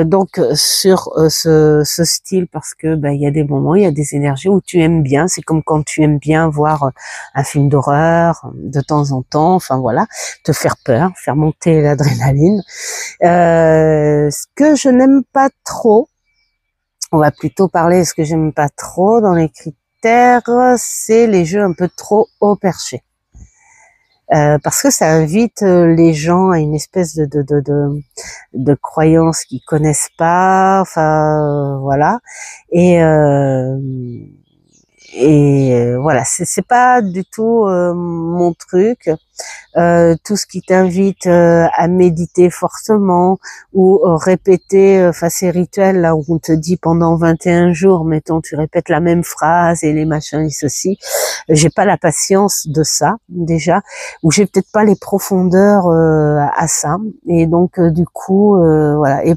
Donc sur ce style, parce que il y a des moments, il y a des énergies où tu aimes bien. C'est comme quand tu aimes bien voir un film d'horreur de temps en temps. Enfin voilà, te faire peur, faire monter l'adrénaline. Ce que je n'aime pas trop, on va plutôt parler de ce que j'aime pas trop dans les critères, c'est les jeux un peu trop haut perché. Parce que ça invite les gens à une espèce de croyances qu'ils connaissent pas, enfin voilà, et voilà, c'est pas du tout mon truc. Tout ce qui t'invite à méditer fortement ou répéter, enfin ces rituels là où on te dit pendant 21 jours, mettons, tu répètes la même phrase et les machins et ceci. J'ai pas la patience de ça déjà, ou j'ai peut-être pas les profondeurs à ça, et donc du coup voilà. Et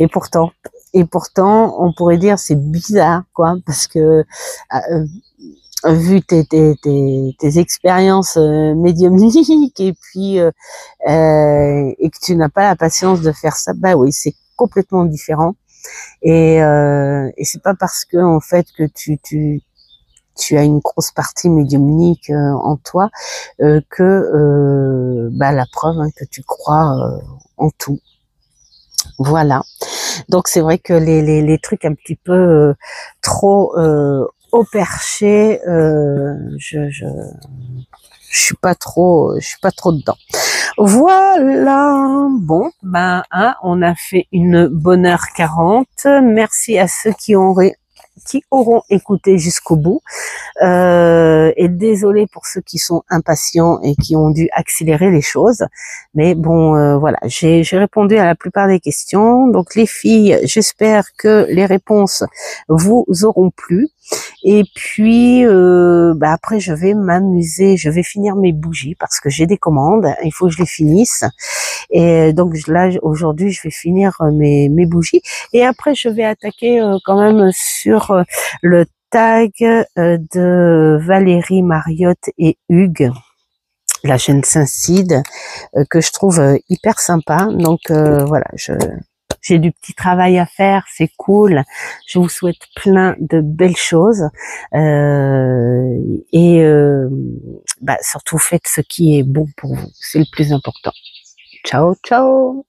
pourtant, on pourrait dire c'est bizarre, quoi, parce que vu tes expériences médiumniques et puis et que tu n'as pas la patience de faire ça, bah oui, c'est complètement différent. Et c'est pas parce que en fait que tu as une grosse partie médiumnique en toi que la preuve que tu crois en tout. Voilà. Donc c'est vrai que les trucs un petit peu trop au perché, je suis pas trop dedans. Voilà. Bon, on a fait une bonne heure 40. Merci à ceux qui auront écouté jusqu'au bout. Et désolé pour ceux qui sont impatients et qui ont dû accélérer les choses. Mais bon, voilà, j'ai répondu à la plupart des questions. Donc les filles, j'espère que les réponses vous auront plu. Et puis après je vais m'amuser, je vais finir mes bougies parce que j'ai des commandes, il faut que je les finisse. Et donc là aujourd'hui je vais finir mes bougies, et après je vais attaquer quand même sur le tag de Valérie Mariotte et Hugues, la chaîne Saint-Cide, que je trouve hyper sympa. Donc voilà, j'ai du petit travail à faire, c'est cool. Je vous souhaite plein de belles choses et surtout faites ce qui est bon pour vous, c'est le plus important. Ciao, ciao.